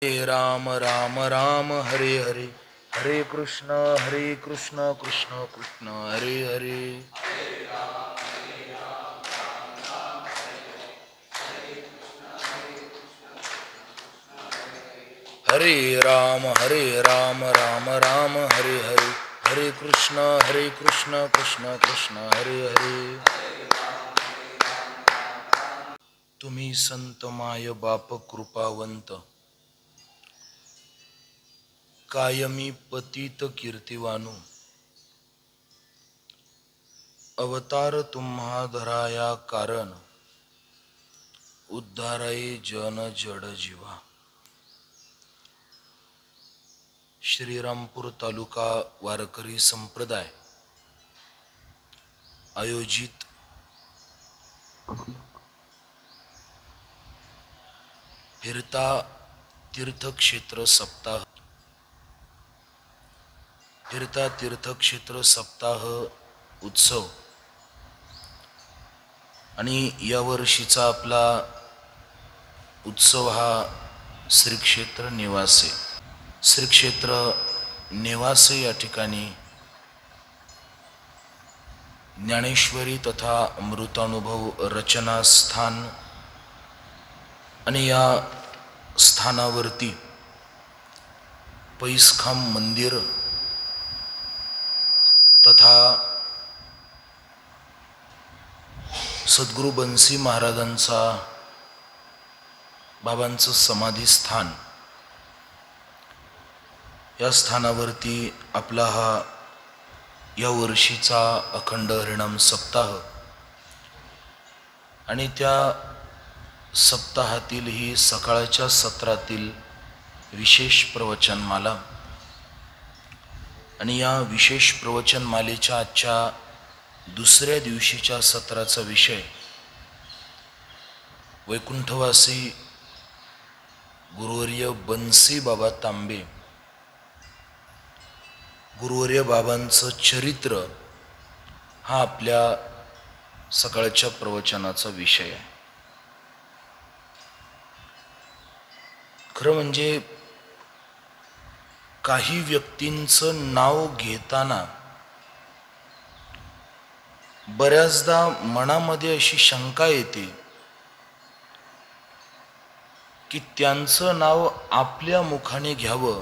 हरे राम राम राम हरे हरे, हरे कृष्ण कृष्ण कृष्ण हरे हरे। हरे राम राम राम हरे हरे, हरे कृष्ण कृष्ण कृष्ण हरे हरे। तुम्ही संत माय बाप कृपावंत, कायमी पतित कीर्तिवानू, अवतार तुम्हा धराया कारण, उद्धाराये जन जड जीवा। श्रीरामपूर तालुका वारकरी संप्रदाय आयोजित फिरता तीर्थक्षेत्र सप्ताह, फिरता तीर्थक्षेत्र सप्ताह उत्सव आणि या वर्षीचा आपला उत्सव हा श्री क्षेत्र निवासे, श्री क्षेत्र निवासे या ठिकाणी ज्ञानेश्वरी तथा अमृतानुभव रचना स्थान आणि या स्थानावरती पैसखांब मंदिर तथा सद्गुरु बंसी महाराजांचा बाबांचं समाधी स्थान, या स्थानावरती आपला हा या वर्षीचा अखंड हरिनाम सप्ताह आणि त्या सप्ताहातील ही सकाळच्या सत्रातील विशेष प्रवचनमाला आणि या विशेष प्रवचनमालेच्या आजच्या दुसऱ्या दिवशीच्या सत्राचा विषय वैकुंठवासी गुरुवर्य बंसी बाबा तांबे, गुरुवर्य बाबांचं चरित्र हा आपल्या सकाळच्या प्रवचनाचा विषय आहे। खरं म्हणजे काही व्यक्तींचं नाव घेताना बऱ्याचदा मनामध्ये अशी शंका येते की त्यांचं नाव आपल्या मुखाने घ्यावं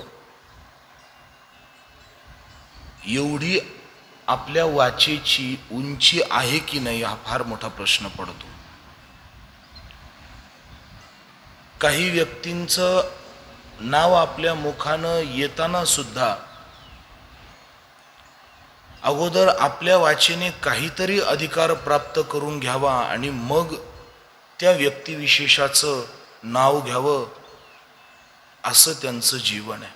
एवढी आपल्या वाचेची उंची आहे की नाही, हा फार मोठा प्रश्न पडतो। काही व्यक्तींचं नाव आपल्या मुखानं येताना सुद्धा अगोदर आपल्या वाचेने काहीतरी अधिकार प्राप्त करून घ्यावा आणि मग त्या व्यक्तिविशेषाचं नाव घ्यावं, असं त्यांचं जीवन आहे।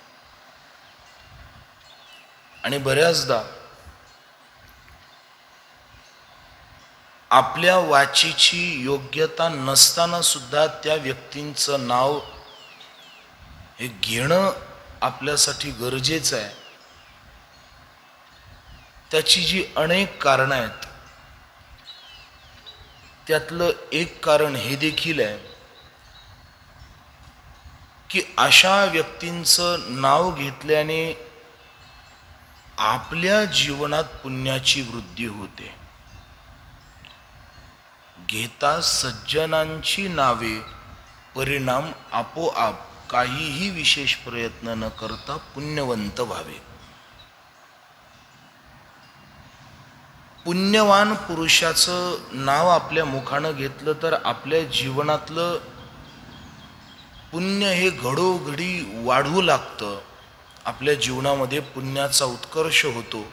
आणि बऱ्याचदा आपल्या वाचेची योग्यता नसताना सुद्धा त्या व्यक्तींचं नाव हे घेणं आपल्यासाठी गरजेचं आहे। त्याची जी अनेक कारणं आहेत, त्यातलं एक कारण हे देखील आहे की अशा व्यक्तींचं नाव घेतल्याने आपल्या जीवनात पुण्याची वृद्धी होते। घेता सज्जनांची नावे, परिणाम आपोआप, काहीही विशेष प्रयत्न न करता पुण्यवंत व्हावे। पुण्यवान पुरुषाचं नाव आपल्या मुखानं घेतलं तर आपल्या जीवनातलं पुण्य हे घडोघडी वाढू लागतं, आपल्या जीवनामध्ये पुण्याचा उत्कर्ष होतो।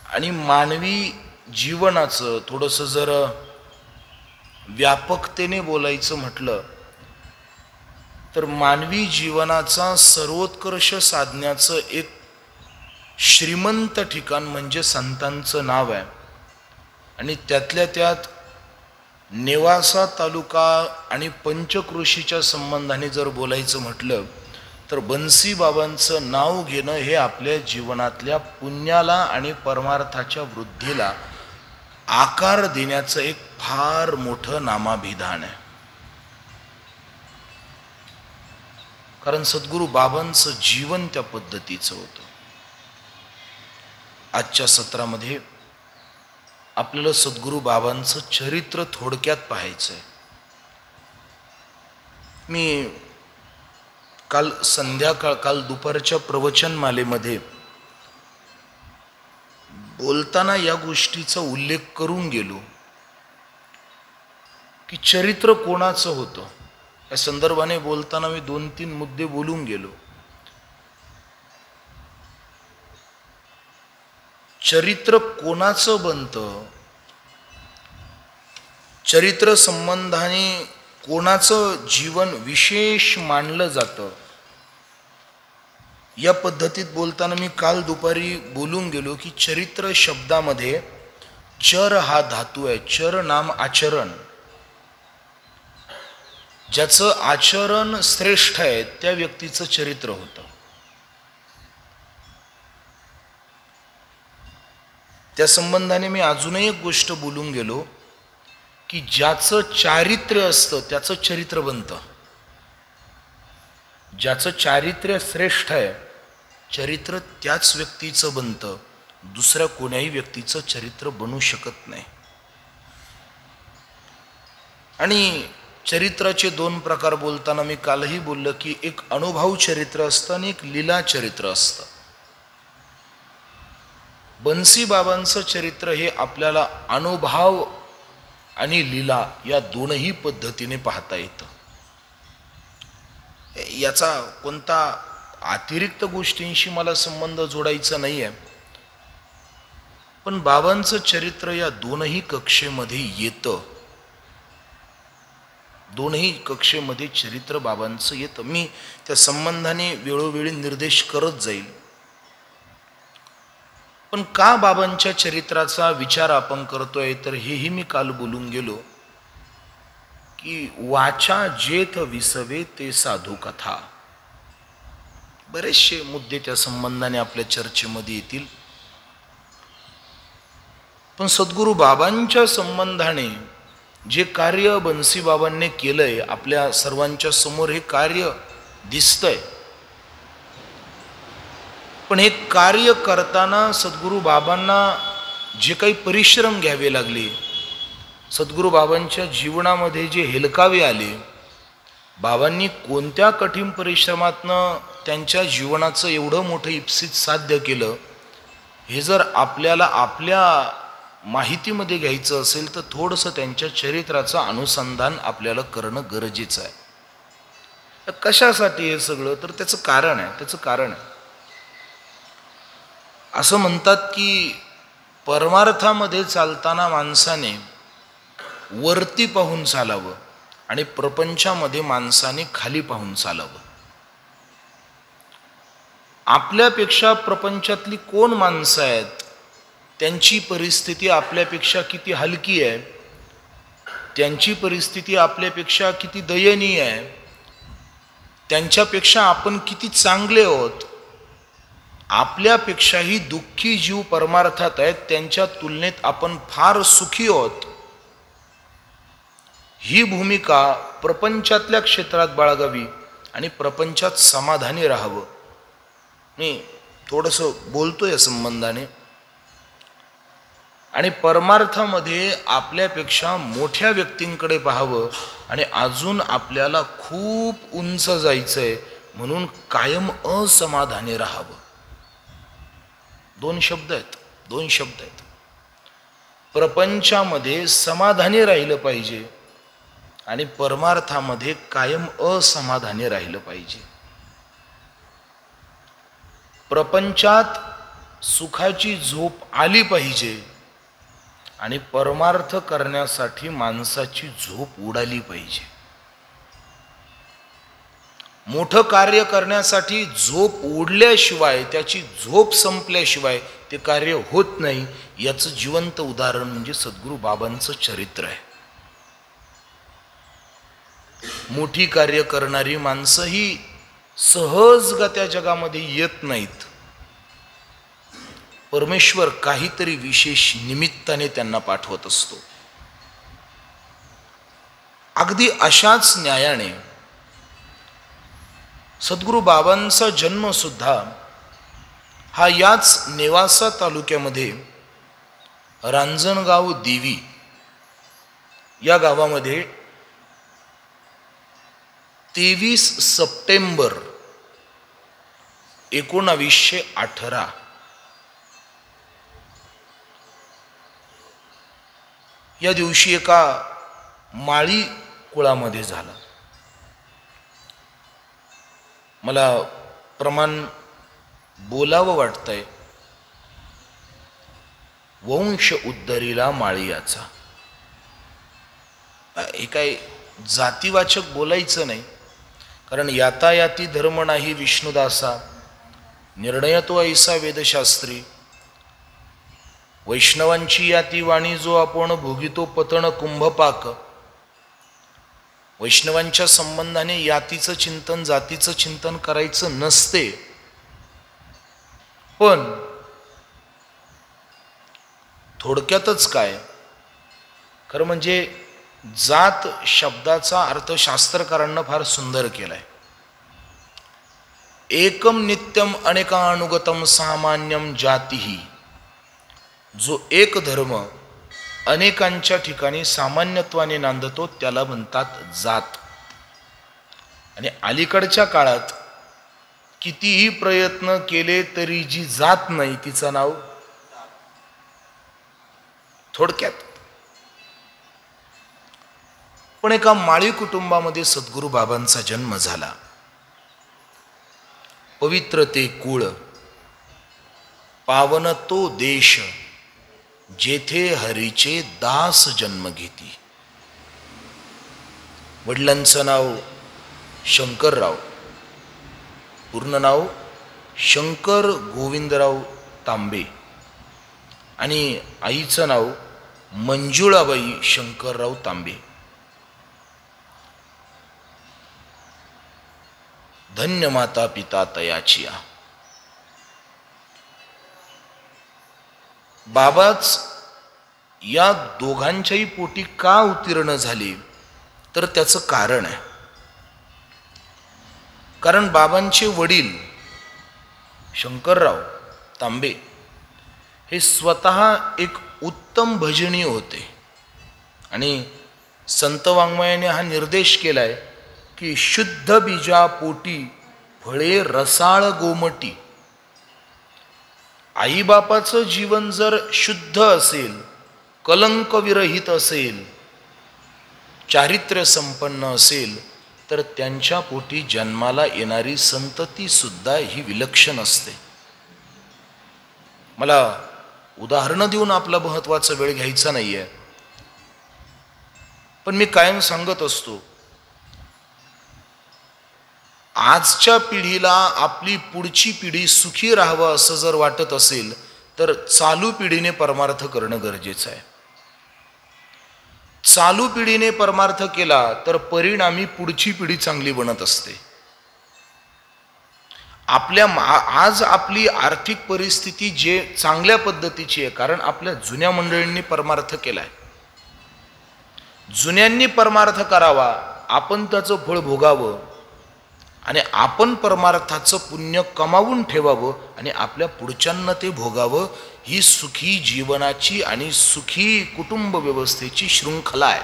आणि मानवी जीवनाचं थोडंसं जर व्यापकतेने बोलायचं म्हटलं तर मानवी जीवनाचा सर्वोत्कर्ष साधण्याचं एक श्रीमंत ठिकाण म्हणजे संतांचं नाव आहे। आणि त्यातल्या त्यात नेवासा तालुका आणि पंचक्रोशीच्या संबंधाने जर बोलायचं म्हटलं तर बंसी बाबांचं नाव घेणं हे आपल्या जीवनातल्या पुण्याला आणि परमार्थाच्या वृद्धीला आकार देण्याचं एक फार मोठं नामाभिधान आहे। कारण सद्गुरू बाबांचं जीवन त्या पद्धतीचं होतं. आजच्या सत्रामध्ये आपल्याला सद्गुरू बाबांचं चरित्र थोडक्यात पाहायचंय. मी काल दुपारच्या प्रवचनमालेमध्ये बोलताना या गोष्टीचा उल्लेख करून गेलो की चरित्र कोणाचं होतं. या संदर्भाने बोलताना मी 2-3 मुद्दे बोलून गेलो. चरित्र कोणाचं बनतं, चरित्र संबंधाने कोणाचं जीवन विशेष मानलं जातं, या पद्धतीत बोलताना मी काल दुपारी बोलून गेलो की चरित्र शब्दामध्ये चर हा धातू आहे. चर नाम आचरण. ज्याचं आचरण श्रेष्ठ आहे त्या व्यक्तीचं चरित्र होतं. त्या संबंधाने मी अजूनही एक गोष्ट बोलून गेलो की ज्याचं चारित्र्य असतं त्याचं चरित्र बनतं. ज्याचं चारित्र्य श्रेष्ठ आहे चरित्र त्याच व्यक्तीचं बनतं. दुसऱ्या कोण्याही व्यक्तीचं चरित्र बनू शकत नाही. आणि चरित्राचे 2 प्रकार बोलताना मी कालही बोललो की एक अनुभव चरित्र असतं आणि एक लीला चरित्र असतं. बन्सी बाबांचं चरित्र हे आपल्याला अनुभव आणि लीला या दोनही पद्धतीने पाहता येतं. याचा कोणता अतिरिक्त गोष्टींशी मला संबंध जोडायचा नाही आहे, पण बाबांचं चरित्र या दोनही कक्षेमध्ये येतं. दोनही कक्षेमध्ये चरित्र बाबांचं येतं. मी त्या संबंधाने वेळोवेळी निर्देश करत जाईल. पण का बाबांच्या चरित्राचा विचार आपण करतोय तर हेही मी काल बोलून गेलो की वाचा जेथ विसवे ते साधू कथा. बरेचसे मुद्दे त्या संबंधाने आपल्या चर्चेमध्ये येतील. पण सद्गुरू बाबांच्या संबंधाने जे कार्य बन्सी बाबांनी केलंय आपल्या सर्वांच्या समोर हे कार्य दिसतंय. पण हे कार्य करताना सद्गुरू बाबांना जे काही परिश्रम घ्यावे लागले, सद्गुरू बाबांच्या जीवनामध्ये जे हेलकावे आले, बाबांनी कोणत्या कठीण परिश्रमातनं त्यांच्या जीवनाचं एवढं मोठं इप्सित साध्य केलं, हे जर आपल्याला आपल्या माहितीमध्ये घ्यायचं असेल तर थोडंसं त्यांच्या चरित्राचं अनुसंधान आपल्याला करणं गरजेचं आहे. कशासाठी हे सगळं तर त्याचं कारण आहे. असं म्हणतात की परमार्थामध्ये चालताना माणसाने वरती पाहून चालावं आणि प्रपंचामध्ये माणसाने खाली पाहून चालावं. आपल्यापेक्षा प्रपंचातली कोण माणसं आहेत, त्यांची परिस्थिती आपल्यापेक्षा किती हलकी आहे, त्यांची परिस्थिती आपल्यापेक्षा किती दयनीय आहे, त्यांच्यापेक्षा आपण किती चांगले आहोत, आपल्यापेक्षाही दुःखी जीव परमार्थात आहेत, त्यांच्या तुलनेत आपण फार सुखी आहोत, ही भूमिका प्रपंचातल्या क्षेत्रात बाळगावी आणि प्रपंचात समाधानी राहावं. मी थोडंसं बोलतो या संबंधाने. आणि परमार्थामध्ये आपल्यापेक्षा मोठ्या व्यक्तींकडे पाहावं आणि अजून आपल्याला खूप उंच जायचंय म्हणून कायम असमाधानी राहावं. 2 शब्द आहेत. प्रपंचामध्ये समाधानी राहिलं पाहिजे आणि परमार्थामध्ये कायम असमाधानी राहिलं पाहिजे. प्रपंचात सुखाची झोप आली पाहिजे आणि परमार्थ करण्यासाठी माणसाची झोप उडाली पाहिजे. मोठं कार्य करण्यासाठी झोप उडल्याशिवाय, त्याची झोप संपल्याशिवाय ते कार्य होत नाही. याचं जिवंत उदाहरण म्हणजे सद्गुरू बाबांचं चरित्र आहे. मोठी कार्य करणारी माणसं ही सहजगत्या जगामध्ये येत नाहीत. परमेश्वर काहीतरी विशेष निमित्ताने त्यांना पाठवत असतो. अगदी अशाच न्यायाने सद्गुरू बाबांचा जन्म सुद्धा हा याच नेवासा तालुक्यामध्ये रांजणगाव देवी या गावामध्ये 23 सप्टेंबर 1918 या दिवशी एका माळी कुळामध्ये झाला. मला प्रमाण बोलावं वाटतंय. वंश उद्धरीला माळीयाचा. हे काय जातीवाचक बोलायचं नाही, कारण यातायाती धर्म नाही विष्णुदासा, निर्णय तो ऐसा वेदशास्त्री. वैष्णवांची याती वाणी जो आपण भोगितो पतन कुंभपाक. वैष्णवांच्या संबंधाने यातीचं चिंतन जातीचं चिंतन करायचं नसते. पण थोडक्यातच काय खरं म्हणजे जात शब्दाचा अर्थ शास्त्रकारांना फार सुंदर केलाय. एकम नित्यम अनेकानुगतम सामान्यम जातीही. जो एक धर्म अनेकांच्या ठिकाणी सामान्यत्वाने नांदतो त्याला म्हणतात जात. आणि अलीकडच्या काळात कितीही प्रयत्न केले तरी जी जात नाही तिचं नाव थोडक्यात. पण एका माळी कुटुंबामध्ये सद्गुरू बाबांचा जन्म झाला. पवित्र ते कुळ, पावन तो देश, जेथे हरीचे दास जन्म घेती. वडिलांचं नाव शंकरराव, पूर्ण नाव शंकर गोविंदराव तांबे, आणि आईचं नाव मंजुळाबाई शंकरराव तांबे. धन्य माता पिता तयाचिया. बाबाच या दोघांच्याही पोटी का उत्तीर्ण झाले तर त्याचं कारण आहे. कारण बाबांचे वडील शंकरराव तांबे हे स्वतः एक उत्तम भजनीय होते. आणि संत वाङ्मयाने हा निर्देश केलाय की शुद्ध बीजा पोटी फळे रसाळ गोमटी. आईबापाचं जीवन जर शुद्ध असेल, कलंक विरहित असेल, चारित्र्य संपन्न असेल तर त्यांच्या पोटी जन्माला येणारी संतती सुद्धा ही विलक्षण असते. मला उदाहरणं देऊन आपला महत्वाचा वेळ घ्यायचा नाहीये, पण मी कायम सांगत असतो, आजच्या पिढीला आपली पुढची पिढी सुखी राहावं असं जर वाटत असेल तर चालू पिढीने परमार्थ करणं गरजेचं आहे. चालू पिढीने परमार्थ केला तर परिणामी पुढची पिढी चांगली बनत असते. आज आपली आर्थिक परिस्थिती जे चांगल्या पद्धतीची आहे, कारण आपल्या जुन्या मंडळींनी परमार्थ केलाय. जुन्यांनी परमार्थ करावा, आपण त्याचं फळ भोगावं आणि आपण परमार्थाचं पुण्य कमावून ठेवावं आणि आपल्या पुढच्यांना ते भोगावं. ही सुखी जीवनाची आणि सुखी कुटुंब व्यवस्थेची शृंखला आहे.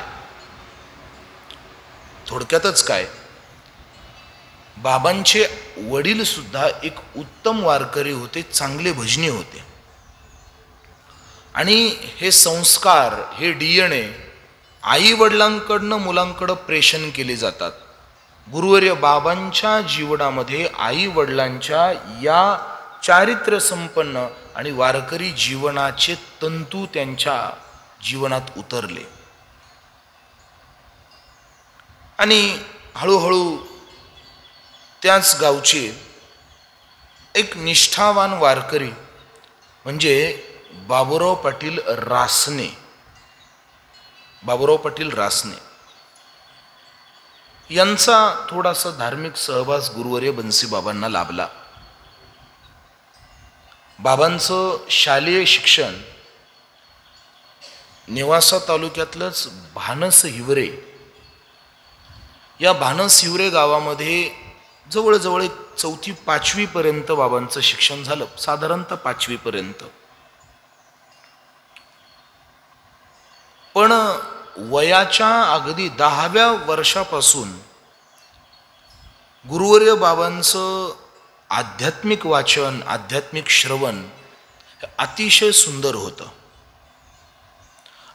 थोडक्यातच काय, बाबांचे वडील सुद्धा एक उत्तम वारकरी होते, चांगले भजनी होते. आणि हे संस्कार, हे डीएनए आई वडिलांकडनं मुलांकडं प्रेषण केले जातात. गुरुवर्य बाबांच्या जीवनामध्ये आई वडिलांच्या या चारित्र्य संपन्न आणि वारकरी जीवनाचे तंतू त्यांच्या जीवनात उतरले. आणि हळूहळू त्याच गावचे एक निष्ठावान वारकरी म्हणजे बाबुराव पाटील रासने. बाबुराव पाटील रासने यांचा थोडासा धार्मिक सहवास गुरुवर्य बन्सी बाबांना लाभला. बाबांचं शालेय शिक्षण नेवासा तालुक्यातलंच भानस हिवरे या भानस हिवरे गावामध्ये जवळजवळ 4थी-5वी पर्यंत बाबांचं शिक्षण झालं, साधारणतः 5वी पर्यंत. पण वयाच्या अगदी 10व्या वर्षापासून गुरुवर्य बाबांचं आध्यात्मिक वाचन, आध्यात्मिक श्रवण अतिशय सुंदर होतं.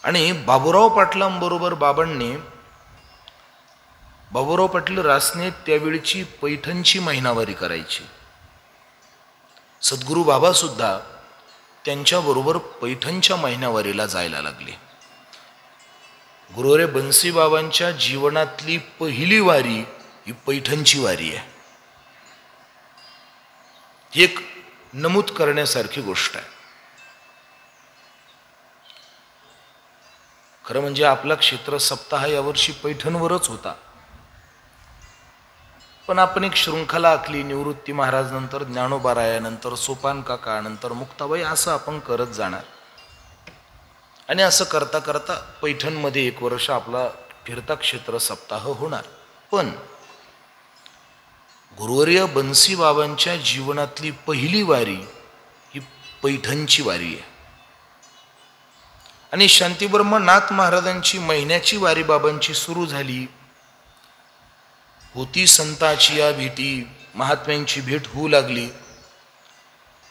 आणि बाबूराव पाटलांबरोबर बाबूराव पाटील रासने त्यावेळची पैठणची महिनावारी करायची. सद्गुरू बाबा सुद्धा त्यांच्याबरोबर पैठणच्या महिनावारीला जायला लागले. गुरुवर्य बन्सी बाबांच्या जीवनातली पहिली वारी ही पैठणची वारी आहे. ही एक नमूद करण्यासारखी गोष्ट आहे. खरं म्हणजे आपला क्षेत्र सप्ताह यावर्षी पैठणवरच होता, पण आपण एक शृंखला आखली. निवृत्ती महाराज नंतर ज्ञानोबा नंतर सोपान काका, नंतर मुक्ताबाई, असं आपण करत जाणार. आणि असं करता करता पैठणमध्ये 1 वर्ष आपला फिरता क्षेत्र सप्ताह होणार. पण गुरुवर्य बन्सी बाबांच्या जीवनातली पहिली वारी ही पैठणची वारी आहे. आणि शांतीब्रह्मनाथ महाराजांची महिन्याची वारी बाबांची सुरू झाली. होती संताची या भेटी, महात्म्यांची भेट होऊ लागली.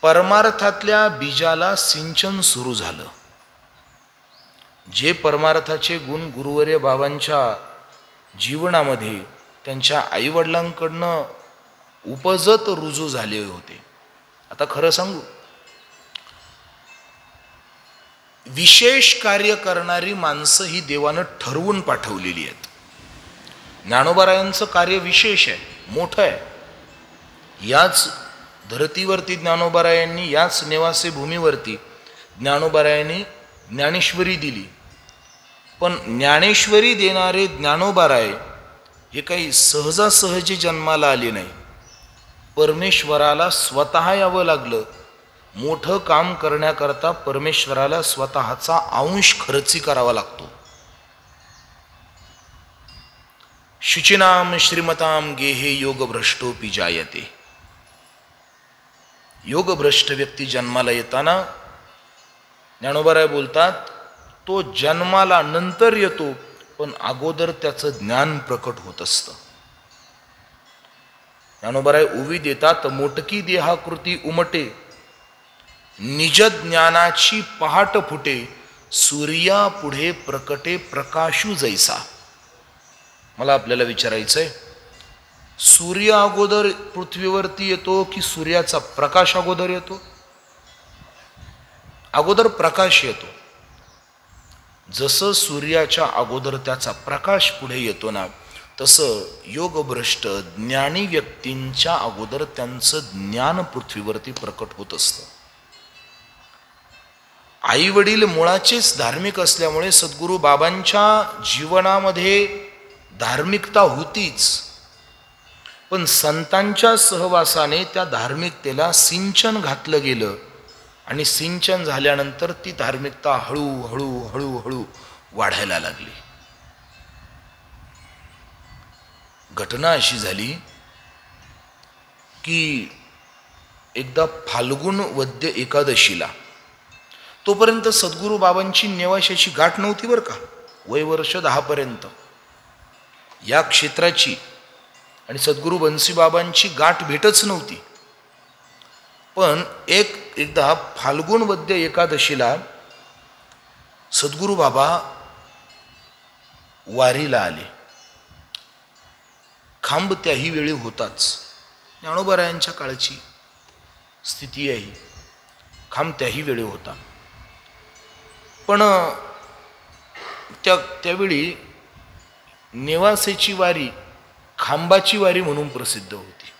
परमार्थातल्या बीजाला सिंचन सुरू झालं. जे परमार्थाचे गुण गुरुवर्य बाबांच्या जीवनामध्ये त्यांच्या आईवडिलांकडनं उपजत रुजू झाले होते. आता खरं सांगू, विशेष कार्य करणारी माणसं ही देवानं ठरवून पाठवलेली आहेत. ज्ञानोबारायांचं कार्य विशेष आहे, मोठं आहे. याच धरतीवरती ज्ञानोबारायांनी, याच नेवासे भूमीवरती ज्ञानोबारायांनी ज्ञानेश्वरी दिली. पण ज्ञानेश्वरी देणारे ज्ञानोबाराय हे काही सहजासहजी जन्माला आले नाही. परमेश्वराला स्वतः यावं लागलं. मोठं काम करण्याकरता परमेश्वराला स्वतःचा अंश खर्ची करावा लागतो. शुचिनाम श्रीमताम गेहे योगभ्रष्टोपि जायते. योगभ्रष्ट व्यक्ती जन्माला येताना ज्ञानोबाराय बोलतात, तो जन्माला नंतर येतो, पण अगोदर त्याचं ज्ञान प्रकट होत असतं. ज्ञानोबाराय उवी देतात, मोटकी देहाकृती उमटे, निज ज्ञानाची पहाट फुटे, सूर्या पुढे प्रकटे प्रकाशू जैसा. मला आपल्याला विचारायचंय, सूर्य अगोदर पृथ्वीवरती येतो की सूर्याचा प्रकाश अगोदर येतो? अगोदर प्रकाश येतो. जसं सूर्याच्या अगोदर त्याचा प्रकाश पुढे येतो ना, तसं योगभ्रष्ट ज्ञानी व्यक्तींच्या अगोदर त्यांचं ज्ञान पृथ्वीवरती प्रकट होत असतं. आई वडील मुळाचेच धार्मिक असल्यामुळे सद्गुरू बाबांच्या जीवनामध्ये धार्मिकता होतीच, पण संतांच्या सहवासाने त्या धार्मिकतेला सिंचन घातलं गेलं. आणि सिंचन झाल्यानंतर ती धार्मिकता हळूहळू वाढायला लागली. घटना अशी झाली की एकदा फाल्गुन वद्य एकादशीला, तोपर्यंत सद्गुरू बाबांची नेवाशाची गाठ नव्हती बरं का, वय वर्ष 10 पर्यंत या क्षेत्राची आणि सद्गुरू बन्सी बाबांची गाठ भेटच नव्हती. पण एकदा फाल्गुन वद्य एकादशीला सद्गुरू बाबा वारीला आले. खांब त्याही वेळी होताच. ज्ञानोबारायांच्या काळची स्थिती आहे, खांब त्याही वेळी होता. पण त्यावेळी नेवासेची वारी खांबाची वारी म्हणून प्रसिद्ध होती.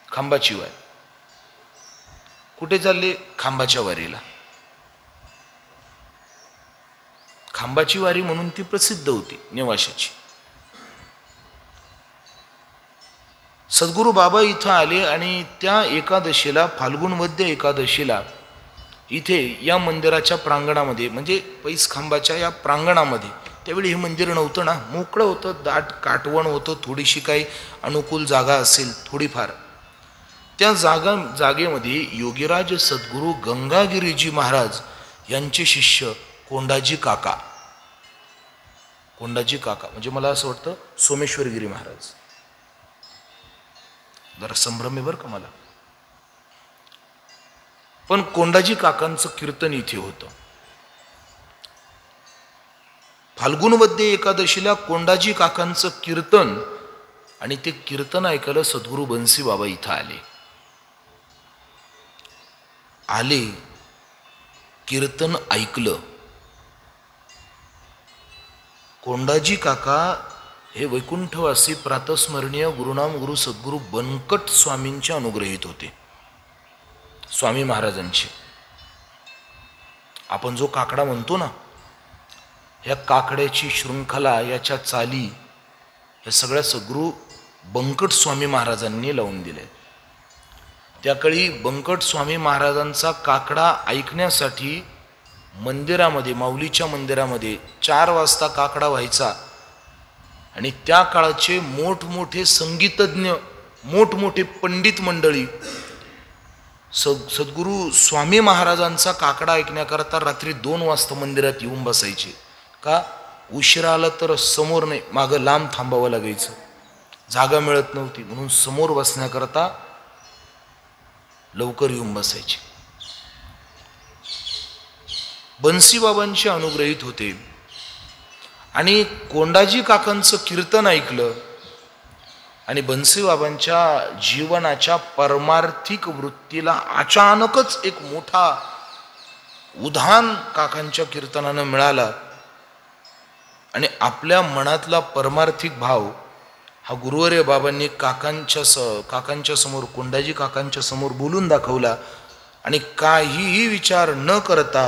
खांबाची वारी कुठे चालले? खांबाच्या वारीला. खांबाची वारी म्हणून ती प्रसिद्ध होती नेवाशाची. सद्गुरू बाबा इथं आले आणि त्या एकादशीला, फाल्गुन वद्य एकादशीला, इथे या मंदिराच्या प्रांगणामध्ये, म्हणजे पैस खांबाच्या या प्रांगणामध्ये त्यावेळी हे मंदिर नव्हतं ना, मोकळं होतं, दाट काटवण होतं, थोडीशी काही अनुकूल जागा असेल थोडीफार. त्या जागेमध्ये योगीराज सद्गुरू गंगागिरीजी महाराज यांचे शिष्य कोंडाजी काका म्हणजे मला असं वाटतं सोमेश्वरगिरी महाराज, जरा संभ्रम आहे बरं का मला, पण कोंडाजी काकांचं कीर्तन इथे होतं. फाल्गुन वद्य एकादशीला कोंडाजी काकांचं कीर्तन, आणि ते कीर्तन ऐकायला सद्गुरू बन्सी बाबा इथं आले. कीर्तन ऐकलं. कोंडाजी काका हे वैकुंठवासी प्रातस्मरणीय गुरुनाम गुरु सद्गुरू बनकट स्वामींचे अनुग्रहित होते, स्वामी महाराजांचे. आपण जो काकडा म्हणतो ना, या काकड्याची शृंखला, याच्या चाली, या सगळ्या सद्गुरू बंकट स्वामी महाराजांनी लावून दिले. त्याकाळी बंकट स्वामी महाराजांचा काकडा ऐकण्यासाठी मंदिरामध्ये, माऊलीच्या मंदिरामध्ये 4 वाजता काकडा व्हायचा. आणि त्या काळाचे मोठमोठे संगीतज्ञ, मोठमोठे पंडित मंडळी सद्गुरू स्वामी महाराजांचा काकडा ऐकण्याकरता रात्री 2 वाजता मंदिरात येऊन बसायचे. का? उशिरा आला तर समोर नाही, मागं लांब थांबावं लागायचं, जागा मिळत नव्हती, म्हणून समोर बसण्याकरता लवकर येऊन बसायचे. बन्सीबाबांचे अनुग्रहित होते. आणि कोंडाजी काकांचं कीर्तन ऐकलं आणि बन्सीबाबांच्या जीवनाच्या परमार्थिक वृत्तीला अचानकच एक मोठा उधाण काकांच्या कीर्तनानं मिळाला. आणि आपल्या मनातला परमार्थिक भाव हा गुरुवर्य बाबांनी काकांच्या समोर, कोंडाजी काकांच्या समोर बोलून दाखवला. आणि काहीही विचार न करता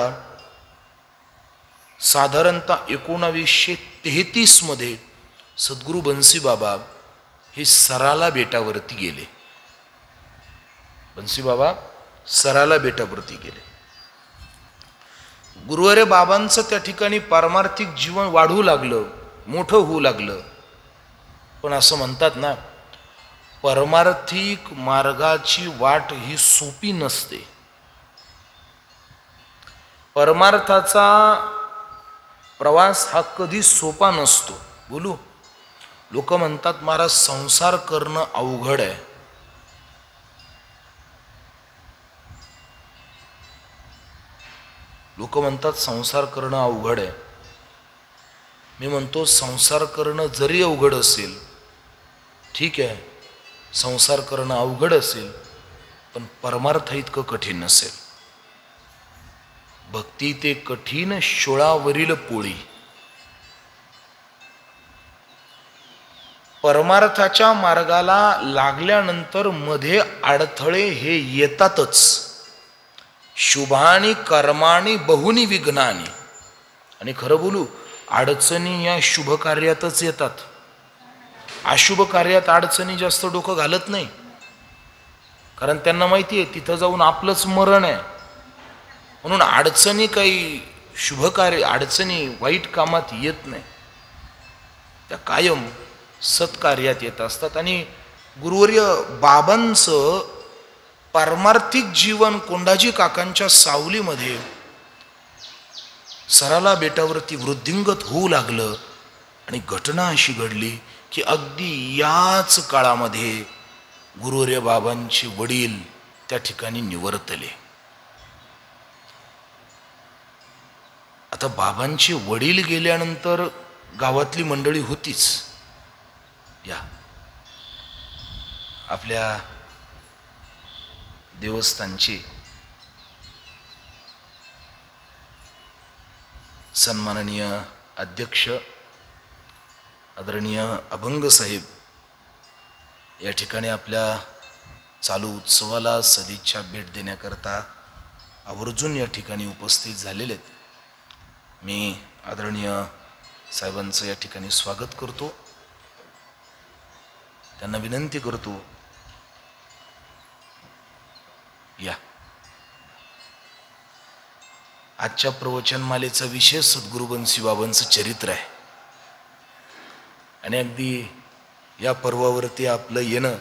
साधारणतः 1933 मध्ये सद्गुरू बन्सी बाबा हे सराला बेटावरती गेले. बन्सी बाबा सराला बेटावरती गेले. गुरुवर्य बाबांचं त्या ठिकाणी पारमार्थिक जीवन वाढू लागलं, मोठं होऊ लागलं. पण असं म्हणतात ना, परमार्थिक मार्गाची वाट ही सोपी नसते. परमार्थाचा प्रवास हा कधी सोपा नसतो. बोलू, लोक म्हणतात महाराज संसार करणं अवघड आहे. लोक म्हणतात संसार करणं अवघड आहे. मी म्हणतो संसार करणं जरी अवघड असेल, ठीक आहे, संसार करणं अवघड असेल, पण परमार्थ इतकं कठीण नसेल. भक्ती ते कठीण शोळावरील पोळी. परमार्थाच्या मार्गाला लागल्यानंतर मध्ये अडथळे हे येतातच. शुभानी कर्माणी बहुनी विघ्नानी. आणि खरं बोलू, अडचणी या शुभ कार्यातच येतात. अशुभ कार्यात अडचणी जास्त डोकं घालत नाही, कारण त्यांना माहिती आहे तिथं जाऊन आपलंच मरण आहे. म्हणून अडचणी काही शुभ कार्य, अडचणी वाईट कामात येत नाही, त्या कायम सत्कार्यात येत असतात. आणि गुरुवर्य बाबांचं पारमार्थिक जीवन कोंडाजी काकांच्या सावलीमध्ये सराला बेटावरती वृद्धिंगत होऊ लागलं. आणि घटना अशी घडली की अगदी याच काळामध्ये गुरुवर्य बाबांचे वडील त्या ठिकाणी निवर्तले. आता बाबांचे वडील गेल्यानंतर गावातली मंडळी होतीच. या आपल्या देवस्थानचे सन्माननीय अध्यक्ष आदरणीय अभंग साहेब या ठिकाणी आपल्या चालू उत्सवाला सदिच्छा भेट देण्याकरता आवर्जून या ठिकाणी उपस्थित झालेले आहेत. मी आदरणीय साहेबांचं या ठिकाणी स्वागत करतो. त्यांना विनंती करतो, या. आजच्या प्रवचनमालेचा विषय सद्गुरू बन्सी बाबांचं चरित्र आहे. आणि अगदी या पर्वावरती आपलं येणं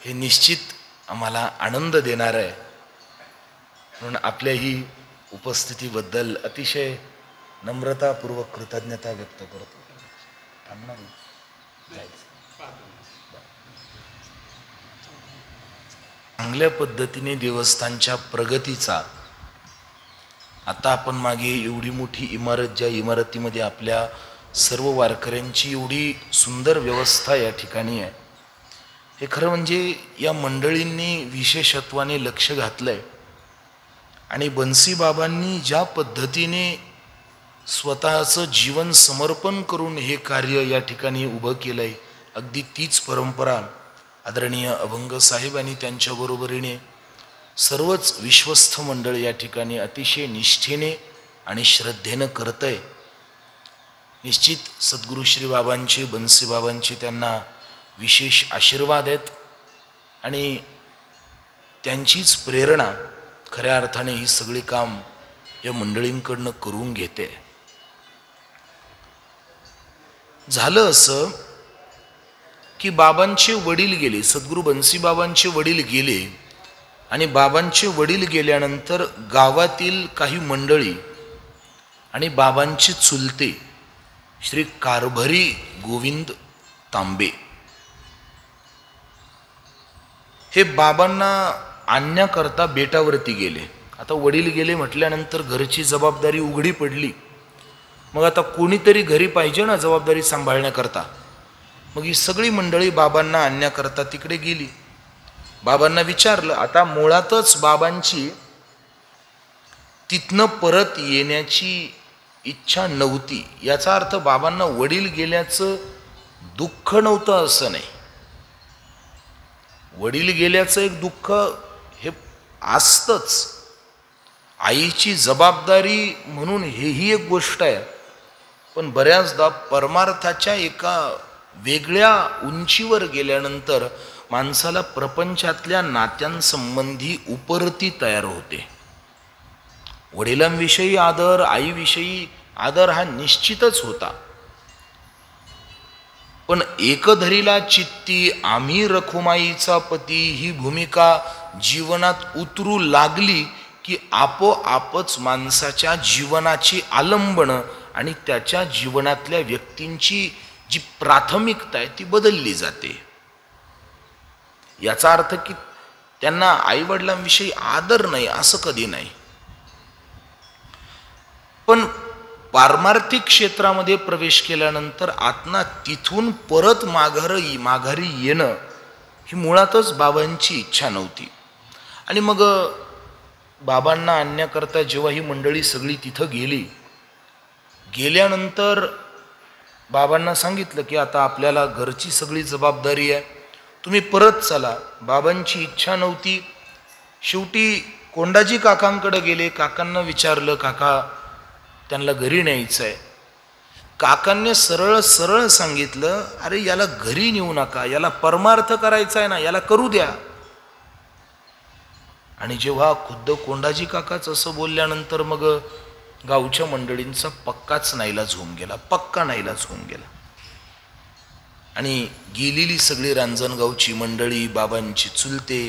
हे निश्चित आम्हाला आनंद देणार आहे. म्हणून आपल्या ही उपस्थितीबद्दल अतिशय नम्रतापूर्वक कृतज्ञता व्यक्त करतो. चांगल्या पद्धतीने देवस्थानच्या प्रगतीचा, आता आपण मागे एवढी मोठी इमारत, ज्या इमारतीमध्ये आपल्या सर्व वारकऱ्यांची एवढी सुंदर व्यवस्था या ठिकाणी आहे, हे खरं म्हणजे या मंडळींनी विशेषत्वाने लक्ष घातलंय. आणि बन्सी बाबांनी ज्या पद्धतीने स्वतःचं जीवन समर्पण करून हे कार्य या ठिकाणी उभं केलंय, अगदी तीच परंपरा आदरणीय अभंग साहेब आणि त्यांच्या बरोबरीने सर्वच विश्वस्थ मंडळ या ठिकाणी अतिशय निष्ठेने आणि श्रद्धेनं करतंय. निश्चित सद्गुरू श्री बाबांचे, बन्सी बाबांचे त्यांना विशेष आशीर्वाद आहेत आणि त्यांचीच प्रेरणा खऱ्या अर्थाने ही सगळी काम या मंडळींकडनं करून घेते. झालं असं की बाबांचे वडील गेले, सद्गुरू बन्सी बाबांचे वडील गेले आणि बाबांचे वडील गेल्यानंतर गावातील काही मंडळी आणि बाबांचे चुलते श्री कारभारी गोविंद तांबे हे बाबांना आणण्याकरता बेटावरती गेले. आता वडील गेले म्हटल्यानंतर घरची जबाबदारी उघडी पडली. मग आता कोणीतरी घरी पाहिजे ना जबाबदारी सांभाळण्याकरता. मग ही सगळी मंडळी बाबांना आणण्याकरता तिकडे गेली. बाबांना विचारलं. आता मुळातच बाबांची तिथनं परत येण्याची इच्छा नव्हती. याचा अर्थ बाबांना वडील गेल्याचं दुःख नव्हतं असं नाही. वडील गेल्याचं एक दुःख हे असतंच. आईची जबाबदारी म्हणून हेही एक गोष्ट आहे. पण बऱ्याचदा परमार्थाच्या एका वेगळ्या उंचीवर गेल्यानंतर माणसाला प्रपंचातल्या नात्यांसंबंधी उपरती तयार होते. वडिलांविषयी आदर, आईविषयी आदर हा निश्चितच होता. पण एकधरीला चित्ती आम्ही रखुमाईचा पती ही भूमिका जीवनात उतरू लागली की आपोआपच माणसाच्या जीवनाची आलंबनं आणि त्याच्या जीवनातल्या व्यक्तींची जी प्राथमिकता आहे ती बदलली जाते. याचा अर्थ की त्यांना आईवडिलांविषयी आदर नाही असं कधी नाही. पण पारमार्थिक क्षेत्रामध्ये प्रवेश केल्यानंतर आत्मा तिथून परत माघारी येणं ही मुळातच बाबांची इच्छा नव्हती. आणि मग बाबांना आणण्याकरता जेव्हा ही मंडळी सगळी तिथं गेली, गेल्यानंतर बाबांना सांगितलं की आता आपल्याला घरची सगळी जबाबदारी आहे, तुम्ही परत चला. बाबांची इच्छा नव्हती. शेवटी कोंडाजी काकांकडे गेले. काकांना विचारलं, काका त्यांना घरी न्यायचं आहे. काकांनी सरळ सरळ सांगितलं, अरे याला घरी नेऊ नका, याला परमार्थ करायचा आहे ना, याला करू द्या. आणि जेव्हा खुद्द कोंडाजी काकाच असं बोलल्यानंतर मग गावच्या मंडळींचा पक्काच नाईलाज होऊन गेला, पक्का नाईलाज होऊन गेला. आणि गेलेली सगळी रांजणगावची मंडळी, बाबांची चुलते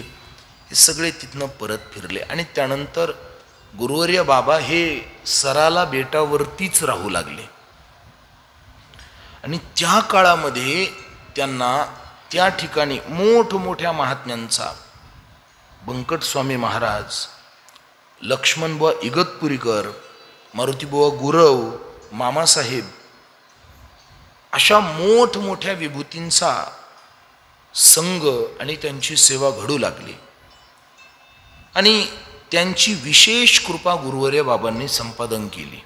हे सगळे तिथनं परत फिरले. आणि त्यानंतर गुरुवर्य बाबा हे सराला बेटावरतीच राहू लागले. आणि त्या काळामध्ये त्यांना त्या ठिकाणी मोठमोठ्या महात्म्यांचा बंकटस्वामी महाराज, लक्ष्मणबुवा इगतपुरीकर, मारुतीबुवा गुरव, मामासाहेब अशा मोठमोठ्या विभूतींचा संघ आणि त्यांची सेवा घडू लागली. आणि त्यांची विशेष कृपा गुरुवर्य बाबांनी संपादन केली.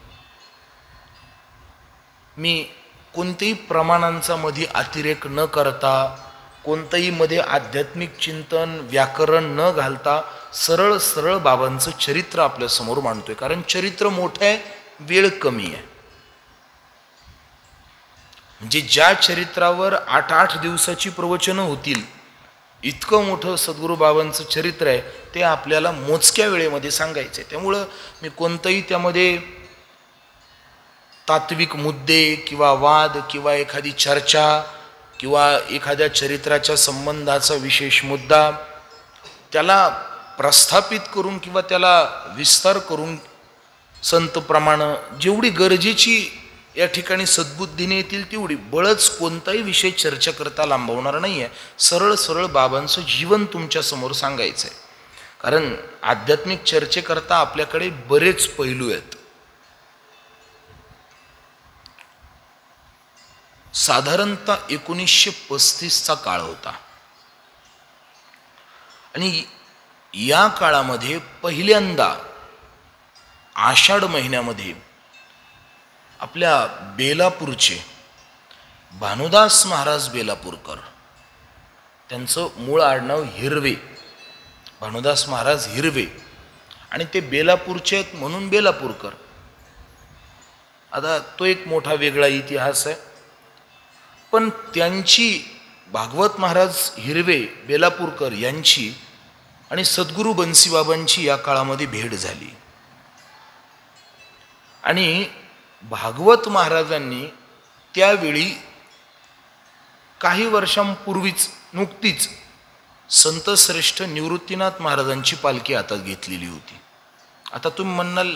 मी कोणत्याही प्रमाणांचा मध्ये अतिरेक न करता, कोणतंही मध्ये आध्यात्मिक चिंतन व्याकरण न घालता सरळ सरळ बाबांचं चरित्र आपल्या समोर मांडतोय. कारण चरित्र मोठं आहे, वेळ कमी आहे. म्हणजे ज्या चरित्रावर 8-8 दिवसाची प्रवचनं होतील इतकं मोठं सद्गुरू बाबांचं चरित्र आहे, ते आपल्याला मोजक्या वेळेमध्ये सांगायचं आहे. त्यामुळं मी कोणतंही त्यामध्ये तात्विक मुद्दे किंवा वाद किंवा एखादी चर्चा किंवा एखाद्या चरित्राच्या संबंधाचा विशेष मुद्दा त्याला प्रस्थापित करून किंवा त्याला विस्तार करून संत प्रमाण जेवढी गरजेची या ठिकाणी सद्बुद्धीने येतील तेवढी, बळच कोणताही विषय चर्चा करता लांबवणार नाही आहे. सरळ सरळ बाबांचं जीवन तुमच्या समोर सांगायचं आहे. कारण आध्यात्मिक चर्चेकरता आपल्याकडे बरेच पैलू आहेत. साधारणतः 1935चा काळ होता आणि या काळामध्ये पहिल्यांदा आषाढ महिन्यामध्ये आपल्या बेलापूरचे भानुदास महाराज बेलापूरकर, त्यांचं मूळ आडनाव हिरवे, भानुदास महाराज हिरवे, आणि ते बेलापूरचे आहेत म्हणून बेलापूरकर. आता तो एक मोठा वेगळा इतिहास आहे. पण त्यांची भागवत महाराज हिरवे बेलापूरकर यांची आणि सद्गुरू बन्सीबाबांची या काळामध्ये भेट झाली. आणि भागवत महाराजांनी त्यावेळी काही वर्षांपूर्वीच नुकतीच संत श्रेष्ठ निवृत्तीनाथ महाराजांची पालखी हातात घेतलेली होती. आता तुम्ही म्हणाल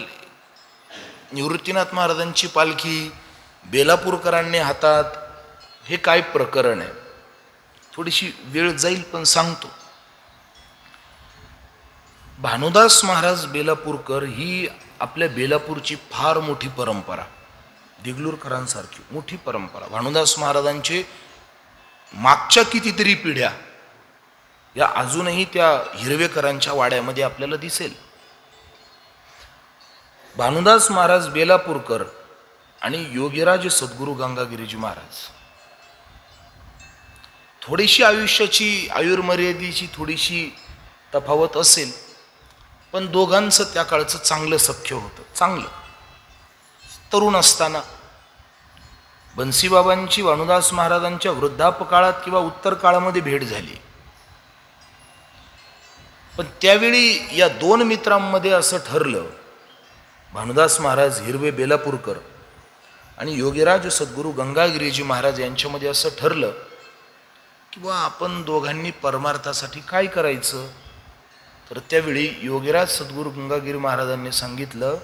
निवृत्तीनाथ महाराजांची पालखी बेलापूरकरांनी हातात, हे काय प्रकरण आहे? थोडीशी वेळ जाईल पण सांगतो. भानुदास महाराज बेलापूरकर ही आपल्या बेलापूरची फार मोठी परंपरा, देगलूरकरांसारखी मोठी परंपरा. भानुदास महाराजांचे मागच्या कितीतरी पिढ्या या अजूनही त्या हिरवेकरांच्या वाड्यामध्ये आपल्याला दिसेल. भानुदास महाराज बेलापूरकर आणि योगीराज सद्गुरू गंगागिरीजी महाराज, थोडीशी आयुष्याची आयुर्मर्यादेची थोडीशी तफावत असेल, पण दोघांचं त्या काळचं चांगलं सख्य होतं. चांगलं तरुण असताना बन्सीबाबांची भानुदास महाराजांच्या वृद्धापकाळात किंवा उत्तर काळामध्ये भेट झाली. पण त्यावेळी या दोन मित्रांमध्ये असं ठरलं, भानुदास महाराज हिरवे बेलापूरकर आणि योगीराज सद्गुरू गंगागिरीजी महाराज यांच्यामध्ये असं ठरलं की बा आपण दोघांनी परमार्थासाठी काय करायचं. तर त्यावेळी योगीराज सद्गुरू गंगागिरी महाराजांनी सांगितलं